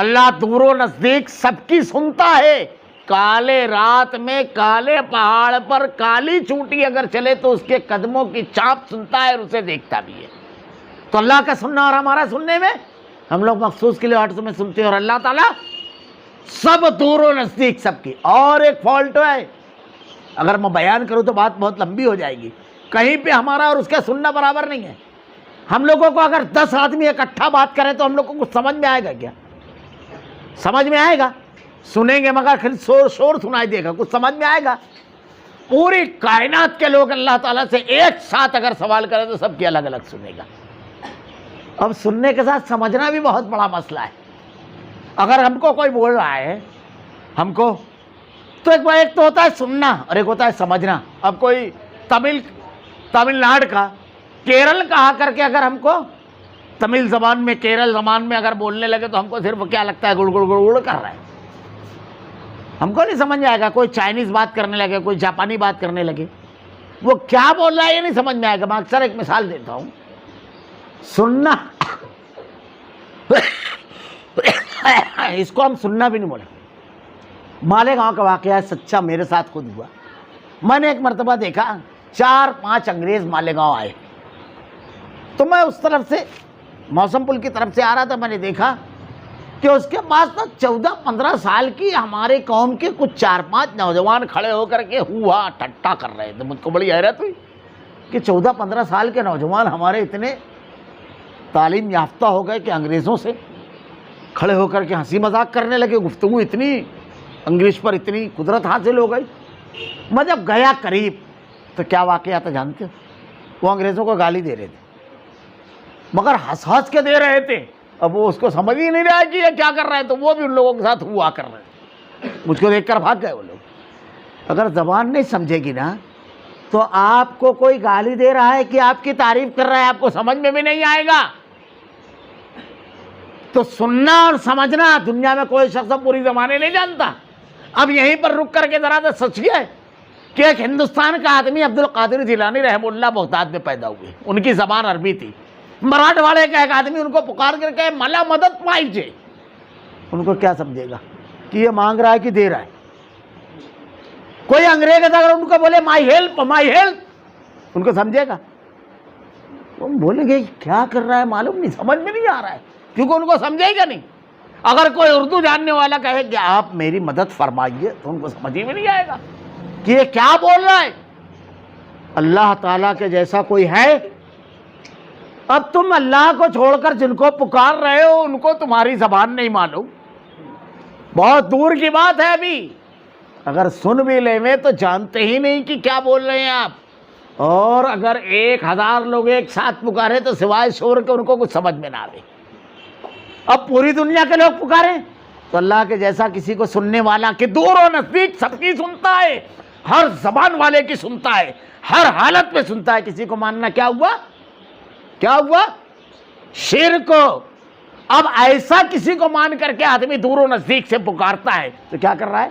اللہ دور و نزدیک سب کی سنتا ہے. کالے رات میں کالے پہاڑ پر کالی چونٹی اگر چلے تو اس کے قدموں کی چاپ سنتا ہے اور اسے دیکھتا بھی ہے. تو اللہ کا سننا اور ہمارا سننے میں ہم لوگ مخصوص کے لیے ہٹس میں سنتے ہیں، اور اللہ تعالیٰ سب دور و نزدیک سب کی. اور ایک فالٹ ہے، اگر میں بیان کروں تو بات بہت لمبی ہو جائے گی. کہیں پہ ہمارا اور اس کا سننا برابر نہیں ہے. ہم لوگوں کو اگر 10 آدمی اکٹھا بات کریں تو ہم لوگ کو کچھ سمجھ میں آئے گا کیا؟ سمجھ میں آئے گا؟ سنیں گے مگر پھر شور سنائی دے گا، کچھ سمجھ میں آئے گا؟ پوری کائنات کے لوگ اللہ تعالیٰ سے ایک ساتھ اگر سوال کریں تو سب کی الگ الگ سنے گا. اب سننے کے ساتھ سمجھنا بھی بہت بڑا مسئلہ ہے. اگر ہم کو کوئی بول رہا ہے ہم کو، تو ایک تو ہوتا ہے سننا اور ایک ہوتا ہے سمجھنا. اب کوئی تمل ناڈو کا کیرل کہا کر کے اگر ہم کو تمل زبان میں کیرل زبان میں اگر بولنے لگے تو ہم کو صرف کیا لگتا ہے، گڑ گڑ گڑ گڑ کر رہا ہے، ہم کو نہیں سمجھ میں آئے گا. کوئی چائنیز بات کرنے لگے، کوئی جاپانی بات کرنے لگے، وہ کیا بول رہا ہے یہ نہیں سمجھ میں آئے گا. میں اکثر ایک مثال دیتا ہوں. سننا اس کو ہم سننا بھی نہیں بولے. مالیگاؤں کا واقعہ ہے، سچا میرے ساتھ خود ہوا. میں نے ایک مرتبہ دیکھا 4-5 انگریز مالیگاؤں آئے، تو میں اس طرف سے موسم پل کی طرف سے آ رہا تھا، میں نے دیکھا کہ اس کے پاس نا 14-15 سال کی ہمارے قوم کے کچھ 4-5 نوجوان کھڑے ہو کر کے ہوا ٹھٹا کر رہے تھے۔ مجھ کو بڑی حیرت ہوئی کہ 14-15 سال کے نوجوان ہمارے اتنے تعلیم یافتہ ہو گئے کہ انگریزوں سے کھڑے ہو کر کے ہنسی مذاق کرنے لگے، گفتگو اتنی انگریز پر اتنی قدرت حاصل ہو گئی۔ میں جب گیا قریب تو کیا واقعہ تھا جانتے ہو؟ وہ انگریزوں کو گالی دے رہے تھے، مگر ہنس ہنس کے دے رہے تھے۔ اب وہ اس کو سمجھ ہی نہیں رہا کہ یہ کیا کر رہے ہیں، تو وہ بھی ان لوگوں کے ساتھ ہوا کر رہے ہیں۔ مجھ کو دیکھ کر بھاگ گئے وہ لوگ۔ اگر زبان نہیں سمجھے گی نا تو آپ کو کوئی گالی دے رہا ہے کہ آپ کی تعریف کر رہا ہے، آپ کو سمجھ میں بھی نہیں آئے گا۔ تو سننا اور سمجھنا دنیا میں کوئی شخص پوری زمانے نہیں جانتا۔ اب یہیں پر رک کر کے ذرا سا سوچیے کہ ایک ہندوستان کا آدمی عبد القادر جیلانی رحمہ اللہ بغداد میں پیدا ہوئے، ان کی زبان عربی تھی۔ مراٹھواڑے کا ایک آدمی ان کو پکار کر کے ملا مدد پائیے، ان کو کیا سمجھے گا کہ یہ مانگ رہا ہے کہ دے رہا ہے؟ کوئی انگریز اگر ان کو بولے مائی ہیلپ مائی ہیلپ، ان کو سمجھے گا؟ وہ بولیں گے کیا کر رہا ہے معلوم نہیں، سمجھ میں نہیں آ رہا ہے، کیونکہ ان کو سمجھے گا نہیں۔ اگر کوئی اردو جاننے والا کہے کہ آپ میری مدد فرمائیے تو ان کو سمجھ میں نہیں آئے گا کہ یہ کیا بول رہا ہے۔ اللہ تعالیٰ کے جیسا کوئی ہے؟ اب تم اللہ کو چھوڑ کر جن کو پکار رہے ہو ان کو تمہاری زبان نہیں معلوم، بہت دور کی بات ہے۔ ابھی اگر سن بھی لیں میں تو جانتے ہی نہیں کہ کیا بول رہے ہیں آپ، اور اگر 1000 لوگ ایک ساتھ پکارے تو سوائے شور کے ان کو کچھ سمجھ میں نہ آئے۔ اب پوری دنیا کے لوگ پکاریں تو اللہ کے جیسا کسی کو سننے والا کہ دور و نزدیک سب کی سنتا ہے، ہر زبان والے کی سنتا ہے، ہر حالت میں سنتا ہے، کسی کو ماننا کیا ہوا؟ کیا ہوا؟ شرک۔ اب ایسا کسی کو مان کر کے آدمی دور و نزدیک سے پکارتا ہے تو کیا کر رہا ہے؟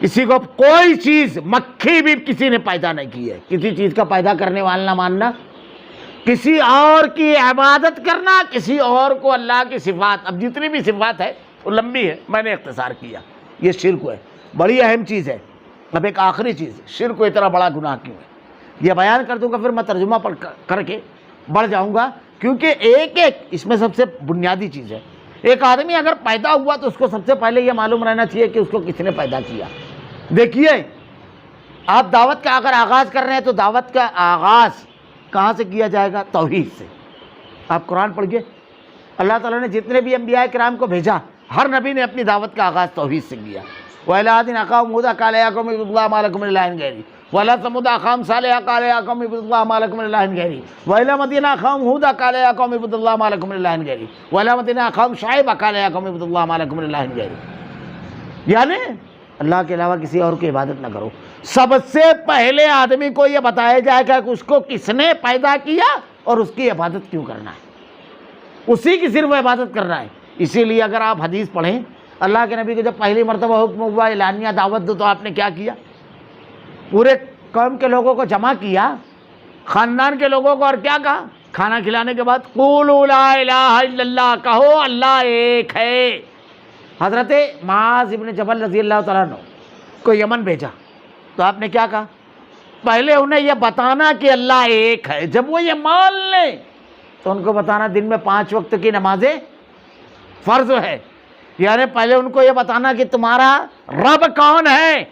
کسی کو کوئی چیز مکھی بھی کسی نے پیدا نہیں کی ہے، کسی چیز کا پیدا کرنے والا نہ ماننا، کسی اور کی عبادت کرنا، کسی اور کو اللہ کی صفات، اب جتنی بھی صفات ہے وہ لمبی ہے، میں نے اختصار کیا، یہ شرک ہے، بڑی اہم چیز ہے۔ اب ایک آخری چیز، شرک کو اتنا بڑا گناہ کیوں ہے یہ بیان کر دوں گا، پھر میں ترجمہ پڑھ کر کے بڑھ جاؤں گا، کیونکہ ایک اس میں سب سے بنیادی چیز ہے۔ ایک آدمی اگر پیدا ہوا تو اس کو سب سے پہلے یہ معلوم رہنا چاہیے کہ اس کو کس نے پیدا کیا۔ دیکھیے آپ دعوت کا اگر آغاز کر رہے ہیں تو دعوت کا آغاز کہاں سے کیا جائے گا؟ توحید سے۔ آپ قرآن پڑھیے، اللہ تعالیٰ نے جتنے بھی انبیاء کرام کو بھیجا ہر نبی نے اپنی دعوت کا آغاز توحید سے کیا۔ وَإِلَىٰ عَادٍ أَخَاهُمْ هُودًا قَالَ يَا قَوْمِ اعْبُدُوا اللَّهَ مَا لَكُم مِّنْ إِلَٰهٍ غَيْرِهِ وَإِلَىٰ ثَمُودَ أَخَاهُمْ صَالِحًا قَالَ يَا قَوْمِ اعْبُدُوا اللَّهَ مَا لَكُم مِّنْ إِلَٰهٍ غَيْرِهِ وَإِلَىٰ مَدْيَنَ أَخَاهُمْ هُودًا قَالَ يَا قَوْمِ اعْبُدُوا اللَّهَ مَا لَكُم مِّنْ إِلَٰهٍ غَيْرِهِ وَإِلَىٰ مَدْيَنَ أَخَاهُمْ شُعَيْبًا قَالَ يَا قَوْمِ اعْبُدُوا اللَّهَ مَا لَكُم مِّنْ إِلَٰهٍ غَيْرِهِ، یعنی اللہ کے علاوہ کسی اور کی عبادت نہ کرو۔ سب سے پہلے آدمی کو یہ بتایا جائے گا کہ اس کو کس نے پیدا کیا اور اس کی عبادت کیوں کرنا ہے، اسی کی صرف عبادت کرنا ہے۔ اسی لیے اگر آپ حدیث پڑھیں، اللہ کے نبی کو جب پہلی مرتبہ حکم ہوا اعلانیہ دعوت دو تو آپ نے کیا کیا؟ پورے قوم کے لوگوں کو جمع کیا، خاندان کے لوگوں کو، اور کیا کہا؟ کھانا کھلانے کے بعد قولوا لا الہ الا اللہ، کہو اللہ ایک ہے۔ حضرت معاذ ابن جبل رضی اللہ تعالیٰ عنہ کو یمن بھیجا تو آپ نے کیا کہا؟ پہلے انہیں یہ بتانا کہ اللہ ایک ہے، جب وہ یہ مان لیں تو ان کو بتانا دن میں 5 وقت کی نمازیں فرض ہے، یعنی پہلے ان کو یہ بتانا کہ تمہارا رب کون ہے،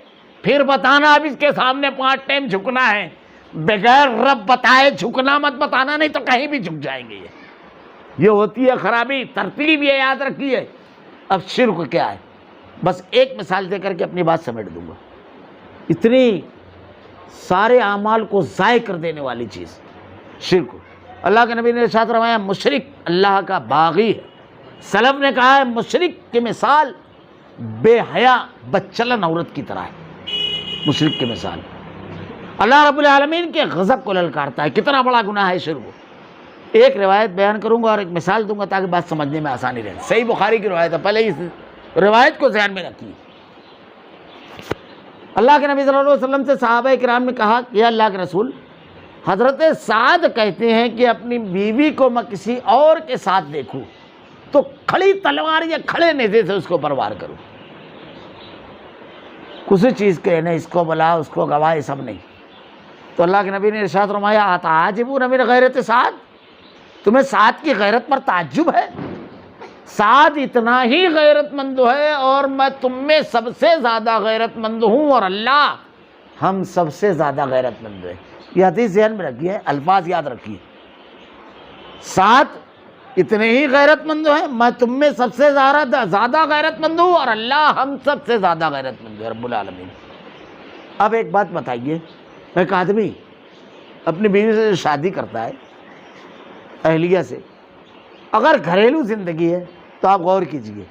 پھر بتانا اب اس کے سامنے 5 ٹائم جھکنا ہے، بغیر رب بتائے جھکنا مت بتانا، نہیں تو کہیں بھی جھک جائیں گے۔ یہ ہوتی ہے خرابی، ترتیب یہ یاد رکھیے۔ اب شرک کیا ہے؟ بس ایک مثال دے کر کے اپنی بات سمیٹ دوں گا۔ اتنی سارے اعمال کو ضائع کر دینے والی چیز شرک۔ اللہ کے نبی نے ارشاد فرمایا مشرک اللہ کا باغی ہے۔ سلف نے کہا ہے مشرک کی مثال بے حیا بدچلن عورت کی طرح ہے، مشرک کی مثال۔ اللہ رب العالمین کے غضب کو للکارتا ہے، کتنا بڑا گناہ ہے شرک۔ ایک روایت بیان کروں گا اور ایک مثال دوں گا تاکہ بات سمجھنے میں آسانی رہے۔ صحیح بخاری کی روایت ہے، پہلے اس روایت کو ذہن میں رکھیے۔ اللہ کے نبی صلی اللہ علیہ وسلم سے صحابہ کرام نے کہا کہ اللہ کے رسول، حضرت سعد کہتے ہیں کہ اپنی بیوی کو میں کسی اور کے ساتھ دیکھوں تو کھڑی تلوار یا کھڑے نیزے سے اس کو برباد کروں۔ کسی چیز کے نہیں، اس کو بلا اس کو گواہ، یہ سب نہیں۔ تو اللہ کے نبی نے ارشاد فرمایا اتعجبون من غیرت سعد، تمہیں سعد کی غیرت پر تعجب ہے؟ سعد اتنا ہی غیرت مند ہے اور میں تم میں سب سے زیادہ غیرت مند ہوں، اور اللہ ہم سب سے زیادہ غیرت مند ہے۔ یہ حدیث ذہن میں رکھیے، الفاظ یاد رکھیے، سعد اتنے ہی غیرت مند ہیں، میں تم میں سب سے زیادہ غیرت مند ہوں، اور اللہ ہم سب سے زیادہ غیرت مند ہے رب العالمین۔ اب ایک بات بتائیے، ایک آدمی اپنی بیوی سے شادی کرتا ہے، اہلیہ سے، اگر گھریلو زندگی ہے تو آپ غور کیجئے،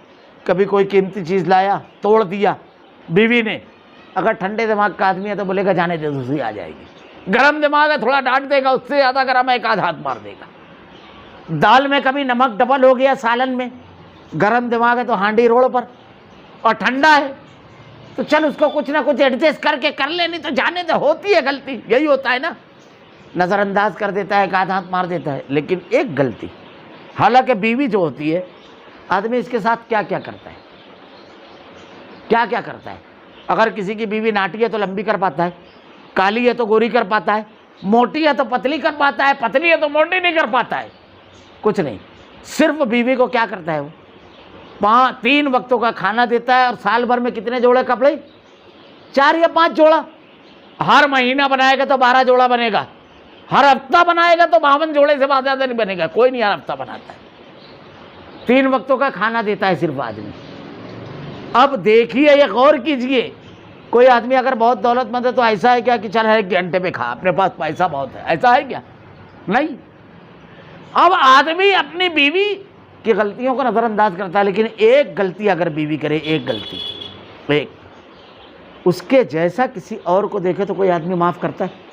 کبھی کوئی قیمتی چیز لایا توڑ دیا بیوی نے، اگر ٹھنڈے دماغ کا آدمی ہے تو بولے گا جانے دے دوسری آ جائے گی، گرم دماغ ہے تھوڑا ڈانٹ دے گا، اس سے زیادہ گرم ہے ایک آدھ ہاتھ مار دے گا۔ دال میں کبھی نمک ڈبل ہو گیا سالن میں، گرم دماغ ہے تو ہانڈی روڑ پر، اور ٹھنڈا ہے تو چل اس کو کچھ نہ کچھ ایڈجسٹ کر کے کر لے، نہیں تو جانے دے، ہوتی ہے غلطی، یہی ہوتا ہے نا، نظر انداز کر دیتا ہے، ایک آدھ ہاتھ مار دیتا ہے۔ لیکن ایک غلطی، حالانکہ بیوی جو ہوتی ہے، آدمی اس کے ساتھ کیا کیا کرتا ہے، کیا کیا کرتا ہے۔ اگر کسی کی بیوی ناٹی ہے تو لمبی کر پاتا ہے، کالی ہے تو گوری کر پاتا ہے، موٹی ہے تو پتلی کر پاتا ہے، پتلی ہے تو موٹی نہیں کر پاتا ہے، کچھ نہیں۔ صرف بیوی کو کیا کرتا ہے، وہ 3 وقتوں کا کھانا دیتا ہے، اور سال بھر میں کتنے جوڑے کپڑے، 4 یا 5 جوڑا، ہر مہینہ بنائے گا تو 12 جوڑا بنے گا، ہر ہفتہ بنائے گا تو 52 جوڑے سے زیادہ نہیں بنے گا، کوئی نہیں ہر ہفتہ بناتا ہے۔ 3 وقتوں کا کھانا دیتا ہے صرف آدمی۔ اب دیکھیے، یہ غور کیجئے، کوئی آدمی اگر بہت دولت مند ہے تو ایسا ہے کیا کہ چل 1 گھنٹے پہ کھا، اپنے پاس پیسہ بہت ہے، ایسا ہے کیا؟ نہیں۔ اب آدمی اپنی بیوی کی غلطیوں کو نظر انداز کرتا ہے، لیکن ایک غلطی اگر بیوی کرے، ایک غلطی، ایک، اس کے جیسا کسی اور کو دیکھے تو کوئی آدمی معاف کرتا ہے؟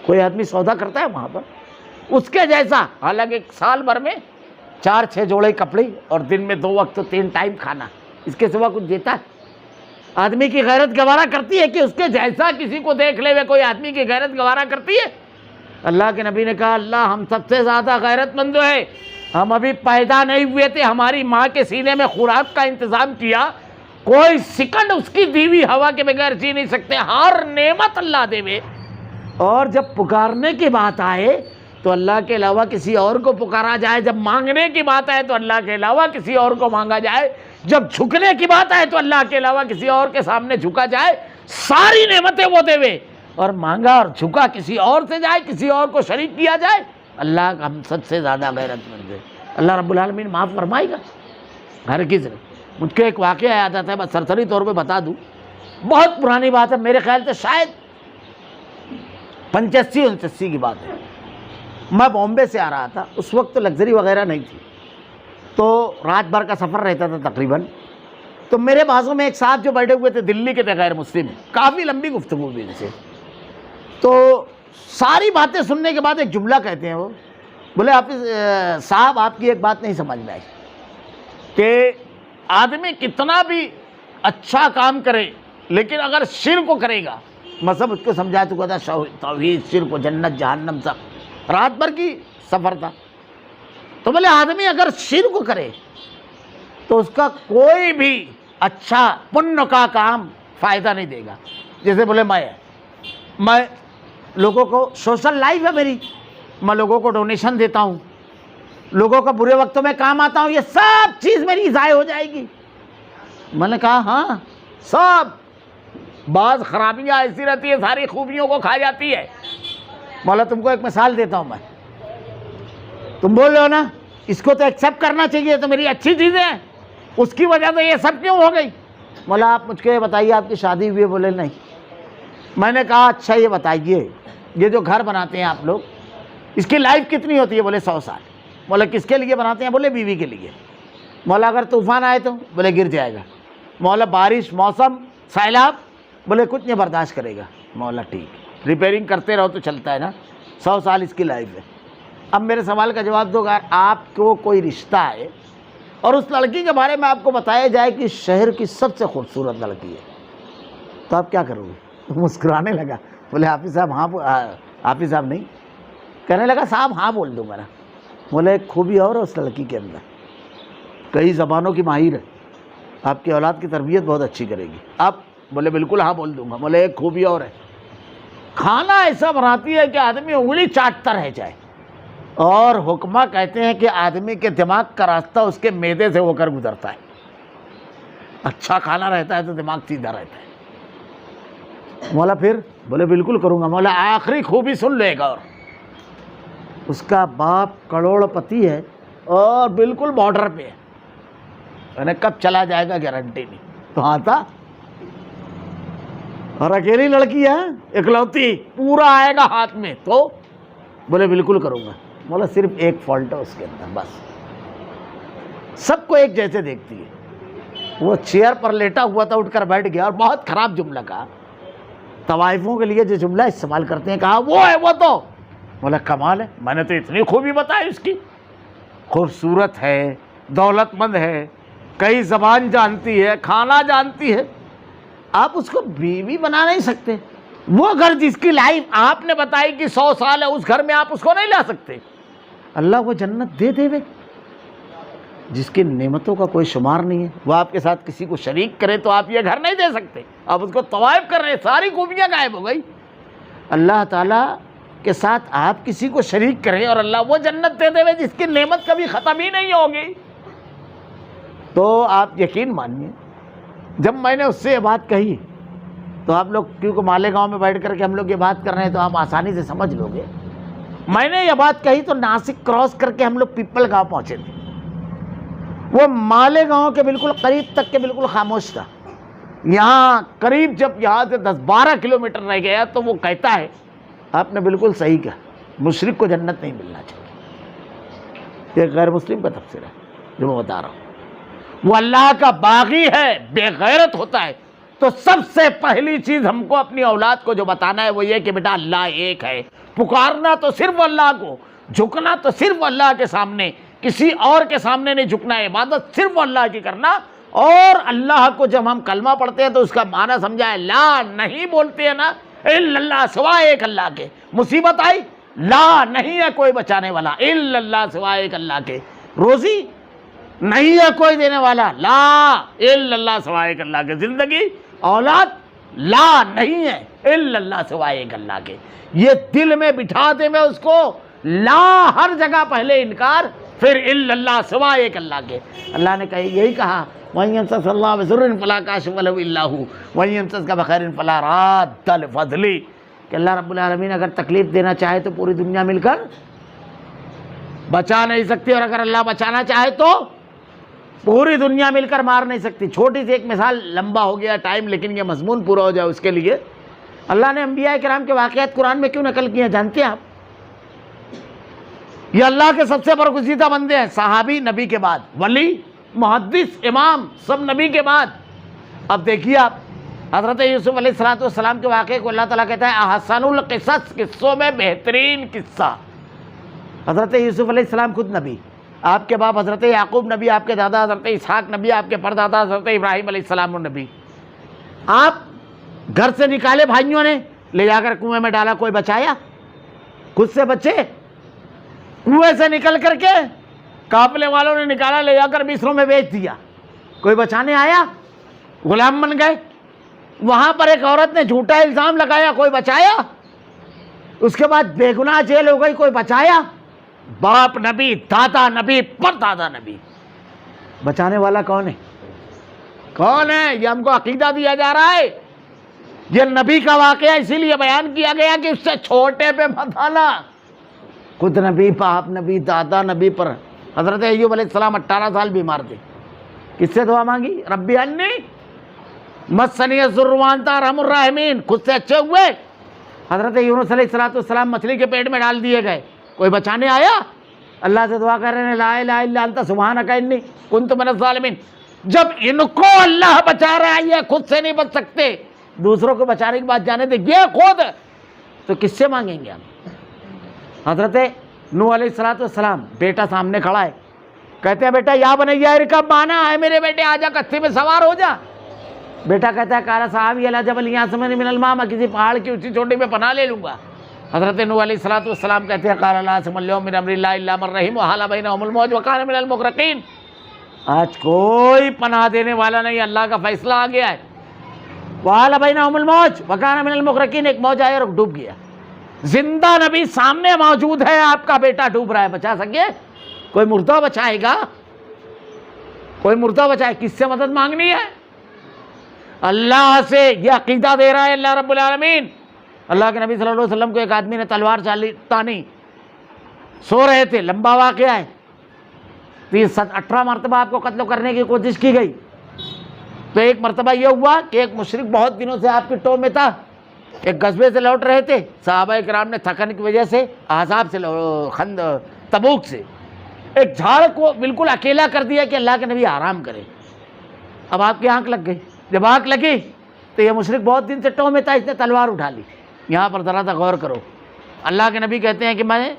کوئی آدمی سودا کرتا ہے وہاں پر اس کے جیسا؟ حالانکہ سال بھر میں 4-6 جوڑے کپڑے، اور دن میں 2 وقت تو 3 ٹائم کھانا، اس کے سوا کچھ دیتا ہے؟ آدمی کی غیرت گوارا کرتی ہے کہ اس کے جیسا کسی کو دیکھ لے، کوئی آدمی کی غیرت گوارا کرتی ہے؟ اللہ کے نبی نے کہا اللہ ہم سب سے زیادہ غیرت مند ہے، ہم ابھی پیدا نہیں ہوئے تھے، ہماری ماں کے سینے میں خوراک کا انتظام کیا، کوئی سیکنڈ اس کی دیوی ہوا کے بغیر جی نہیں سکتے، ہر نعمت اللہ دے وے، اور جب پکارنے کی بات آئے تو اللہ کے علاوہ کسی اور کو پکارا جائے، جب مانگنے کی بات آئے تو اللہ کے علاوہ کسی اور کو مانگا جائے، جب جھکنے کی بات آئے تو اللہ کے علاوہ کسی اور کے سامنے جھکا جائے، ساری نعمتیں وہ دے وے، اور مانگا اور جھکا کسی اور سے جائے، کسی اور کو شریک کیا جائے، اللہ ہم سب سے زیادہ غیرت مند ہے۔ اللہ رب العالمین معاف فرمائے گا؟ ہرگز نہیں۔ مجھ کو ایک واقعہ یاد آتا ہے، بس سرسری طور پہ بتا دوں، بہت پرانی بات ہے، میرے خیال سے شاید 85-89 کی بات ہے۔ میں بامبے سے آ رہا تھا، اس وقت تو لگژری وغیرہ نہیں تھی، تو رات بھر کا سفر رہتا تھا تقریباً، تو میرے بازو میں ایک صاحب جو بیٹھے ہوئے تھے، دلی کے تھے، غیر مسلم، کافی لمبی گفتگو بھی ان سے، تو ساری باتیں سننے کے بعد ایک جملہ کہتے ہیں، وہ بولے حافظ صاحب آپ کی ایک بات نہیں سمجھ میں آئی کہ آدمی کتنا بھی اچھا کام کرے، لیکن اگر شرک کو کرے گا، مذہب اس کو سمجھا چکا تھا، توحید، شرک و جنت جہنم سب، رات بھر کی سفر تھا، تو بولے آدمی اگر شرک کو کرے تو اس کا کوئی بھی اچھا پنیہ کا کام فائدہ نہیں دے گا۔ جیسے بولے میں لوگوں کو، سوشل لائف ہے میری، میں لوگوں کو ڈونیشن دیتا ہوں، لوگوں کو برے وقتوں میں کام آتا ہوں، یہ سب چیز میری ضائع ہو جائے گی۔ میں نے کہا ہاں سب، بعض خرابیاں ایسی رہتی ہے ساری خوبیوں کو کھا جاتی ہے۔ مولا تم کو ایک مثال دیتا ہوں میں، تم بول رہے ہو نا اس کو تو ایکسیپٹ کرنا چاہیے، تو میری اچھی چیزیں ہیں، اس کی وجہ سے یہ سب کیوں ہو گئی؟ مولا آپ مجھ کو یہ بتائیے آپ کی شادی ہوئی ہے؟ بولے نہیں۔ میں نے کہا اچھا یہ بتائیے یہ جو گھر بناتے ہیں آپ لوگ، اس کی لائف کتنی ہوتی ہے؟ بولے 100 سال۔ مولا کس کے لیے بناتے ہیں؟ بولے بیوی کے لیے۔ مولا اگر طوفان آئے تو؟ بولے گر جائے گا۔ مولا بارش، موسم، سیلاب؟ بولے کچھ نہیں برداشت کرے گا۔ مولا ٹھیک، ریپیئرنگ کرتے رہو تو چلتا ہے نا، 100 سال اس کی لائف ہے۔ اب میرے سوال کا جواب دو، اگر آپ کو کوئی رشتہ ہے اور اس لڑکی کے بارے میں آپ کو بتایا جائے کہ شہر کی سب سے خوبصورت لڑکی ہے، تو آپ کیا کرو گے؟ مسکرانے لگا، بولے حافظ صاحب ہاں، حافظ صاحب نہیں، کہنے لگا صاحب ہاں بول دوں میرا۔ بولے ایک خوبی اور ہے اس لڑکی کے اندر، کئی زبانوں کی ماہر ہے، آپ کی اولاد کی تربیت بہت اچھی کرے گی. آپ بولے بالکل ہاں بول دوں گا. بولے ایک خوبی اور ہے, کھانا ایسا بناتی ہے کہ آدمی انگلی چاٹتا رہ جائے, اور حکمہ کہتے ہیں کہ آدمی کے دماغ کا راستہ اس کے معدے سے ہو کر گزرتا ہے. اچھا کھانا رہتا ہے تو دماغ سیدھا رہتا ہے. مولا پھر بولے بالکل کروں گا. مولا آخری خوبی سن لے گا, اور اس کا باپ کروڑ پتی ہے اور بالکل بارڈر پہ ہے, یعنی کب چلا جائے گا گارنٹی نہیں. تو ہاں تھا, اور اکیلی لڑکی ہے اکلوتی, پورا آئے گا ہاتھ میں. تو بولے بالکل کروں گا. مولا صرف ایک فالٹ ہے اس کے اندر بس, سب کو ایک جیسے دیکھتی ہے. وہ چیئر پر لیٹا ہوا تھا, اٹھ کر بیٹھ گیا اور بہت خراب جملہ کہا. طوائفوں کے لیے جو جملہ استعمال کرتے ہیں, کہا وہ ہے وہ تو. بولا کمال ہے, میں نے تو اتنی خوبی بتائی اس کی, خوبصورت ہے, دولت مند ہے, کئی زبان جانتی ہے, کھانا جانتی ہے. آپ اس کو بیوی بنا نہیں سکتے. وہ گھر جس کی لائف آپ نے بتائی کہ 100 سال ہے, اس گھر میں آپ اس کو نہیں لا سکتے. اللہ وہ جنت دے دے وے جس کی نعمتوں کا کوئی شمار نہیں ہے. وہ آپ کے ساتھ کسی کو شریک کرے تو آپ یہ گھر نہیں دے سکتے. آپ اس کو طوائف کر رہے ہیں, ساری خوبیاں غائب ہو گئی. اللہ تعالیٰ کے ساتھ آپ کسی کو شریک کریں اور اللہ وہ جنت دے دے وے جس کی نعمت کبھی ختم ہی نہیں ہوگی. تو آپ یقین مانیے, جب میں نے اس سے یہ بات کہی تو آپ لوگ کیونکہ مالیگاؤں میں بیٹھ کر کے ہم لوگ یہ بات کر رہے ہیں تو آپ آسانی سے سمجھ لو گے. میں نے یہ بات کہی تو ناسک کراس کر کے ہم لوگ پیپل گاؤں پہنچے تھے. وہ مالیگاؤں کے بالکل قریب تک کے بالکل خاموش تھا. یہاں قریب جب یہاں سے 10-12 کلومیٹر رہ گیا تو وہ کہتا ہے آپ نے بالکل صحیح کہا, مشرک کو جنت نہیں ملنا چاہیے. یہ غیر مسلم کا تفسیر ہے جو میں بتا رہا ہوں. وہ اللہ کا باغی ہے, بے غیرت ہوتا ہے. تو سب سے پہلی چیز ہم کو اپنی اولاد کو جو بتانا ہے وہ یہ کہ بیٹا اللہ ایک ہے, پکارنا تو صرف اللہ کو, جھکنا تو صرف اللہ کے سامنے, کسی اور کے سامنے نہیں جھکنا, عبادت صرف اللہ کی کرنا. اور اللہ کو جب ہم کلمہ پڑھتے ہیں تو اس کا معنی سمجھا ہے, لا نہیں بولتے ہیں نا الا اللہ, سوائے ایک اللہ کے. مصیبت آئی, لا نہیں ہے کوئی بچانے والا الا اللہ, سوائے ایک اللہ کے. روزی نہیں ہے کوئی دینے والا, لا الا اللہ, سوائے ایک اللہ کے. زندگی اولاد, لا نہیں ہے الا اللہ, سوائے ایک اللہ کے. یہ دل میں بٹھا دے میں اس کو, لا ہر جگہ پہلے انکار, پھر الا اللہ, سوائے ایک اللہ کے. اللہ نے یہی کہا وَإِن يَمْسَسْكَ اللَّهُ بِضُرٍّ فَلَا كَاشِفَ لَهُ إِلَّا هُوَ وَإِن يَمْسَسْكَ بِخَيْرٍ فَلَا رَادَّ لِفَضْلِهِ. کہ اللہ رب العالمین اگر تکلیف دینا چاہے تو پوری دنیا مل کر بچا نہیں سکتی, اور اگر اللہ بچانا چاہے تو پوری دنیا مل کر مار نہیں سکتی. چھوٹی سی ایک مثال, لمبا ہو گیا ٹائم لیکن یہ مضمون پورا ہو جائے اس کے لیے. اللہ نے انبیاء کرام کے واقعات قرآن میں کیوں نقل کیے ہیں جانتے ہیں آپ؟ یہ اللہ کے سب سے برگزیدہ بندے ہیں, صحابی نبی کے بعد, ولی, محدث, امام, سب نبی کے بعد. اب دیکھیے آپ حضرت یوسف علیہ السلام کے واقعے کو اللہ تعالیٰ کہتا ہے احسن القصص, قصوں میں بہترین قصہ. حضرت یوسف علیہ السلام خود نبی, آپ کے باپ حضرت یعقوب نبی, آپ کے دادا حضرت اسحاق نبی, آپ کے پردادا حضرت ابراہیم علیہ السلام نبی. آپ گھر سے نکالے بھائیوں نے, لے جا کر کنویں میں ڈالا, کوئی بچایا؟ خود سے بچے, کنویں سے نکل کر کے قافلے والوں نے نکالا, لے جا کر مصر میں بیچ دیا, کوئی بچانے آیا؟ غلام بن گئے. وہاں پر ایک عورت نے جھوٹا الزام لگایا, کوئی بچایا؟ اس کے بعد بے گناہ جیل ہو گئی, کوئی بچایا؟ باپ نبی, دادا نبی, پردادا نبی, بچانے والا کون ہے؟ کون ہے؟ یہ ہم کو عقیدہ دیا جا رہا ہے. یہ نبی کا واقعہ اسی لیے بیان کیا گیا کہ اس سے چھوٹے پہ مت آنا. خود نبی, باپ نبی, دادا نبی پر. حضرت ایوب علیہ السلام 18 سال بیمار تھے, کس سے دعا مانگی؟ ربی انی مسنی الضر وانت ارحم الراحمین, خود سے اچھے ہوئے. حضرت یونس علیہ السلام مچھلی کے پیٹ میں ڈال دیے گئے, کوئی بچانے آیا؟ اللہ سے دعا کر رہے ہیں لا الہ الا انت سبحانک انی کنت من الظالمین. جب ان کو اللہ بچا رہا ہے, یہ خود سے نہیں بچ سکتے, دوسروں کو بچانے کی بات جانے دے, یہ خود, تو کس سے مانگیں گے ہم؟ حضرت نوح علیہ السلام, بیٹا سامنے کھڑا ہے, کہتے ہیں بیٹا یا بنیا ارکب معنا, ہے میرے بیٹے آ جا, کشتی میں سوار ہو جا. بیٹا کہتا ہے قال صحابی علی جبل یعصمنی من الماء, میں کسی پہاڑ کی اونچی چوٹی پہ پناہ لے لوں گا. حضرت نوح علیہ السلام کہتے ہیں قال لا عاصم اليوم من امر اللہ الا من رحم وحال بینہم الموج وکان من المغرقین. آج کوئی پناہ دینے والا نہیں، اللہ کا فیصلہ آ گیا ہے. وَحَالَ بَيْنَهُمُ الْمَوْجُ وَكَانَ مِنَ الْمُغْرَقِينَ. ایک موج آیا اور ڈوب گیا. زندہ نبی سامنے موجود ہے، آپ کا بیٹا ڈوب رہا ہے، بچا سکے؟ کوئی مردہ بچائے گا؟ کوئی مردہ بچائے؟ کس سے مدد مانگنی ہے؟ اللہ سے. یہ عقیدہ دے رہا ہے اللہ رب العالمین. اللہ کے نبی صلی اللہ علیہ وسلم کو ایک آدمی نے تلوار تانی، سو رہے تھے، لمبا واقعہ ہے. 18 مرتبہ آپ کو قتل کرنے کی کوشش کی گئی. تو ایک مرتبہ یہ ہوا کہ ایک مشرک بہت دنوں سے آپ کی ٹو میں تھا. ایک غزوے سے لوٹ رہے تھے، صحابہ کرام نے تھکن کی وجہ سے احزاب سے تبوک سے ایک جھاڑ کو بالکل اکیلا کر دیا کہ اللہ کے نبی آرام کرے. اب آپ کی آنکھ لگ گئی. جب آنکھ لگی تو یہ مشرک بہت دن سے ٹو میں تھا، اس نے تلوار اٹھا لی. یہاں پر ذرا سا غور کرو. اللہ کے نبی کہتے ہیں کہ میں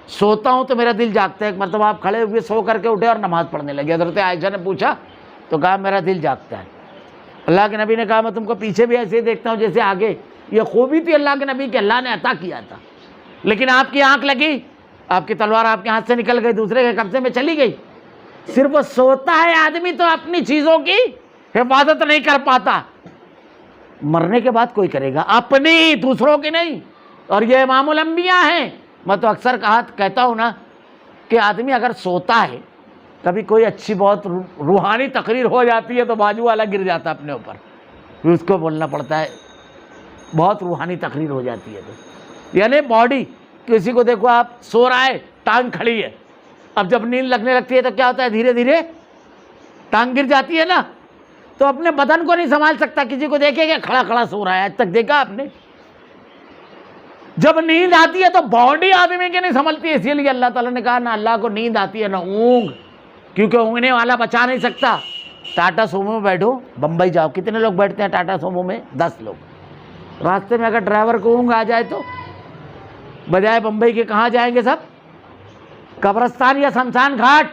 سوتا ہوں تو میرا دل جاگتا ہے. ایک مرتبہ آپ کھڑے ہوئے سو کر کے اٹھے اور نماز پڑھنے لگے. حضرت عائشہ نے پوچھا تو کہا میرا دل جاگتا ہے. اللہ کے نبی نے کہا میں تم کو پیچھے بھی ایسے ہی دیکھتا ہوں جیسے آگے. یہ خوبی تھی اللہ کے نبی کہ اللہ نے عطا کیا تھا. لیکن آپ کی آنکھ لگی، آپ کی تلوار آپ کے ہاتھ سے نکل گئی، دوسرے کے قبضے میں چلی گئی. صرف وہ سوتا ہے آدمی تو اپنی چیزوں کی حفاظت نہیں کر پاتا. مرنے کے بعد کوئی کرے گا، اپنی، دوسروں کی نہیں. اور یہ امام الانبیاء ہیں. میں تو اکثر کہتا ہوں نا کہ آدمی اگر سوتا ہے، کبھی کوئی اچھی بہت روحانی تقریر ہو جاتی ہے تو بازو والا گر جاتا ہے اپنے اوپر، پھر اس کو بولنا پڑتا ہے. بہت روحانی تقریر ہو جاتی ہے تو یعنی باڈی، کسی کو دیکھو آپ سو رہا ہے، ٹانگ کھڑی ہے، اب جب نیند لگنے لگتی ہے تو کیا ہوتا ہے؟ دھیرے دھیرے ٹانگ گر جاتی ہے نا. تو اپنے بدن کو نہیں سنبھال سکتا. کسی کو دیکھے کہ کھڑا کھڑا سو رہا ہے، آج تک دیکھا آپ نے؟ جب نیند آتی ہے تو باڈی آدمی کی نہیں سنبھلتی ہے. اسی لیے اللہ تعالیٰ نے کہا نہ اللہ کو نیند آتی ہے نہ اونگ، کیونکہ اونگنے والا بچا نہیں سکتا. ٹاٹا سومو میں بیٹھو، بمبئی جاؤ، کتنے لوگ بیٹھتے ہیں ٹاٹا سومو میں؟ 10 لوگ. راستے میں اگر ڈرائیور کو اونگ آ جائے تو بجائے بمبئی کے کہاں جائیں گے سب؟ قبرستان یا شمشان گھاٹ.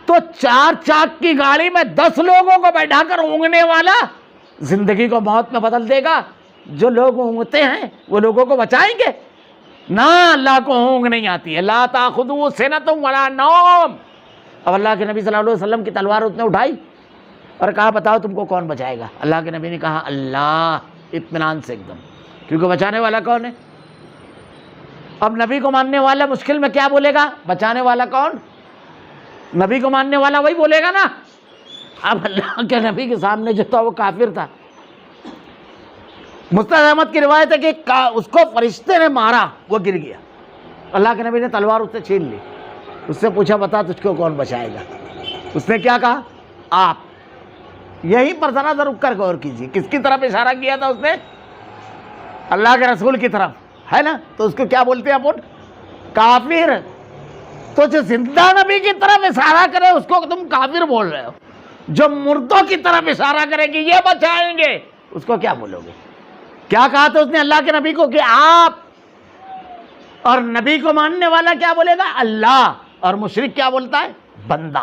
تو 4 چاک کی گاڑی میں 10 لوگوں کو بیٹھا کر اونگنے والا زندگی کو موت میں بدل دے گا. جو لوگ اونگتے ہیں وہ لوگوں کو بچائیں گے؟ نہ، اللہ کو اونگ نہیں آتی ہے. لا تاخذو سنۃ ولا نوم. اب اللہ کے نبی صلی اللہ علیہ وسلم کی تلوار اس نے اٹھائی اور کہا بتاؤ تم کو کون بچائے گا؟ اللہ کے نبی نے کہا اللہ، اطمینان سے ایک دم، کیونکہ بچانے والا کون ہے؟ اب نبی کو ماننے والا مشکل میں کیا بولے گا؟ بچانے والا کون؟ نبی کو ماننے والا وہی بولے گا نا. اب اللہ کے نبی کے سامنے جو تھا وہ کافر تھا. مستد احمد کی روایت ہے کہ اس کو فرشتے نے مارا، وہ گر گیا. اللہ کے نبی نے تلوار اس سے چھین لی. اس سے پوچھا بتا تجھ کو کون بچائے گا؟ اس نے کیا کہا؟ آپ. یہیں پر ذرا رک کر غور کیجیے، کس کی طرف اشارہ کیا تھا اس نے؟ اللہ کے رسول کی طرف، ہے نا؟ تو اس کو کیا بولتے ہیں اپن؟ کافر. تو جو زندہ نبی کی طرف اشارہ کرے اس کو تم کافر بول رہے ہو. جو مردوں کی طرف اشارہ کرے کہ یہ بچائیں گے اس کو کیا بولو گے؟ کیا کہا تھا اس نے اللہ کے نبی کو کہ آپ؟ اور نبی کو ماننے والا کیا بولے گا؟ اللہ. اور مشرک کیا بولتا ہے؟ بندہ.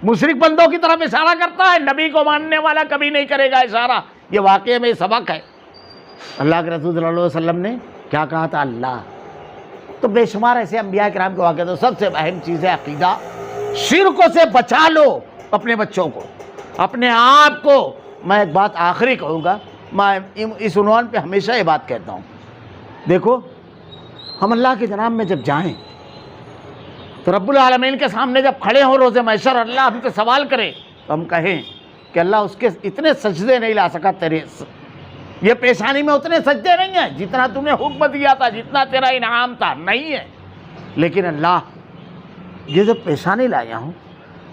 مشرک بندوں کی طرف اشارہ کرتا ہے، نبی کو ماننے والا کبھی نہیں کرے گا اشارہ. یہ واقعے میں سبق ہے. اللہ کے رسول صلی اللہ علیہ وسلم نے کیا کہا تھا؟ اللہ. تو بے شمار ایسے انبیاء کرام کے واقعے. تو سب سے اہم چیز ہے عقیدہ. شرک سے بچا لو اپنے بچوں کو، اپنے آپ کو. میں ایک بات آخری کہوں گا، میں اس عنوان پہ ہمیشہ یہ بات کہتا ہوں. دیکھو، ہم اللہ کے جناب میں جب جائیں تو رب العالمین کے سامنے جب کھڑے ہوں روز محشر، اللہ ہم سے سوال کرے تو ہم کہیں کہ اللہ اس کے اتنے سجدے نہیں لا سکا، تیرے یہ پیشانی میں اتنے سجدے نہیں ہیں جتنا تم نے حکم دیا تھا، جتنا تیرا انعام تھا، نہیں ہے. لیکن اللہ، یہ جو پیشانی لایا ہوں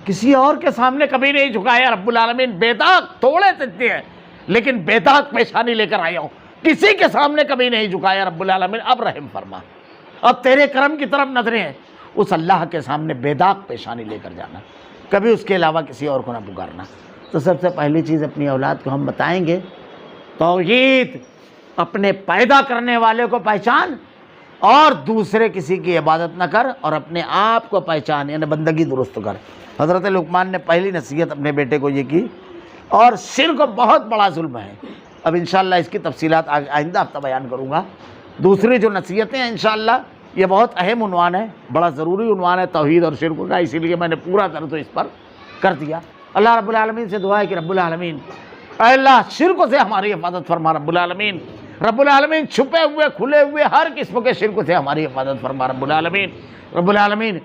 کسی اور کے سامنے کبھی نہیں جھکایا. رب العالمین بے داغ تھوڑے سجدے ہیں لیکن بے داغ پیشانی لے کر آیا ہوں، کسی کے سامنے کبھی نہیں جھکایا. رب العالمین اب رحم فرما، اب تیرے کرم کی طرف نظریں ہیں. اس اللہ کے سامنے بے داغ پیشانی لے کر جانا، کبھی اس کے علاوہ کسی اور کو نہ پکارنا. تو سب سے پہلی چیز اپنی اولاد کو ہم بتائیں گے توحید، اپنے پیدا کرنے والے کو پہچان اور دوسرے کسی کی عبادت نہ کر، اور اپنے آپ کو پہچان یعنی بندگی درست کر. حضرت لقمان نے پہلی نصیحت اپنے بیٹے کو یہ کی. اور شرک بہت بڑا ظلم ہے. اب انشاءاللہ اس کی تفصیلات آئندہ ہفتہ بیان کروں گا. دوسری جو نصیحتیں ہیں انشاءاللہ یہ بہت اہم عنوان ہے، بڑا ضروری عنوان ہے توحید اور شرک کا، اسی لیے میں نے پورا درس اس پر کر دیا۔ اللہ رب العالمین سے دعا ہے کہ رب العالمین اے اللہ شرک سے ہماری حفاظت فرما رب العالمین، رب العالمین چھپے ہوئے کھلے ہوئے ہر قسم کے شرک سے ہماری حفاظت فرما رب العالمین، رب العالمین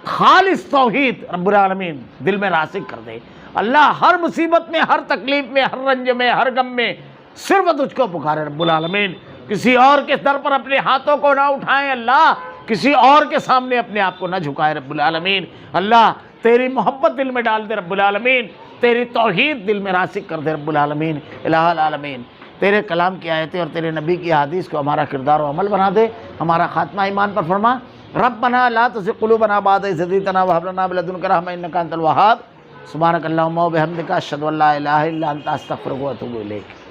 خالص توحید رب العالمین دل میں راسخ کر دے۔ اللہ ہر مصیبت میں، ہر تکلیف میں، ہر رنج میں، ہر غم میں صرف تجھ کو پکارے رب العالمین، کسی اور کے در پر اپنے ہاتھوں کو نہ اٹھائیں اللہ، کسی اور کے سامنے اپنے آپ کو نہ جھکائے رب العالمین۔ اللہ تیری محبت دل میں ڈال دے رب العالمین، تیری توحید دل میں راسخ کر دے رب العالمین۔ الہ العالمین تیرے کلام کی آیتیں اور تیرے نبی کی حدیث کو ہمارا کردار و عمل بنا دے، ہمارا خاتمہ ایمان پر فرما۔ ربنا لا تزغ قلوبنا بعد إذ هديتنا وهب لنا من لدنك رحمة إنك أنت الوهاب۔ سبحانك اللهم وبحمدك أشهد أن لا إله إلا أنت أستغفرك وأتوب إليك۔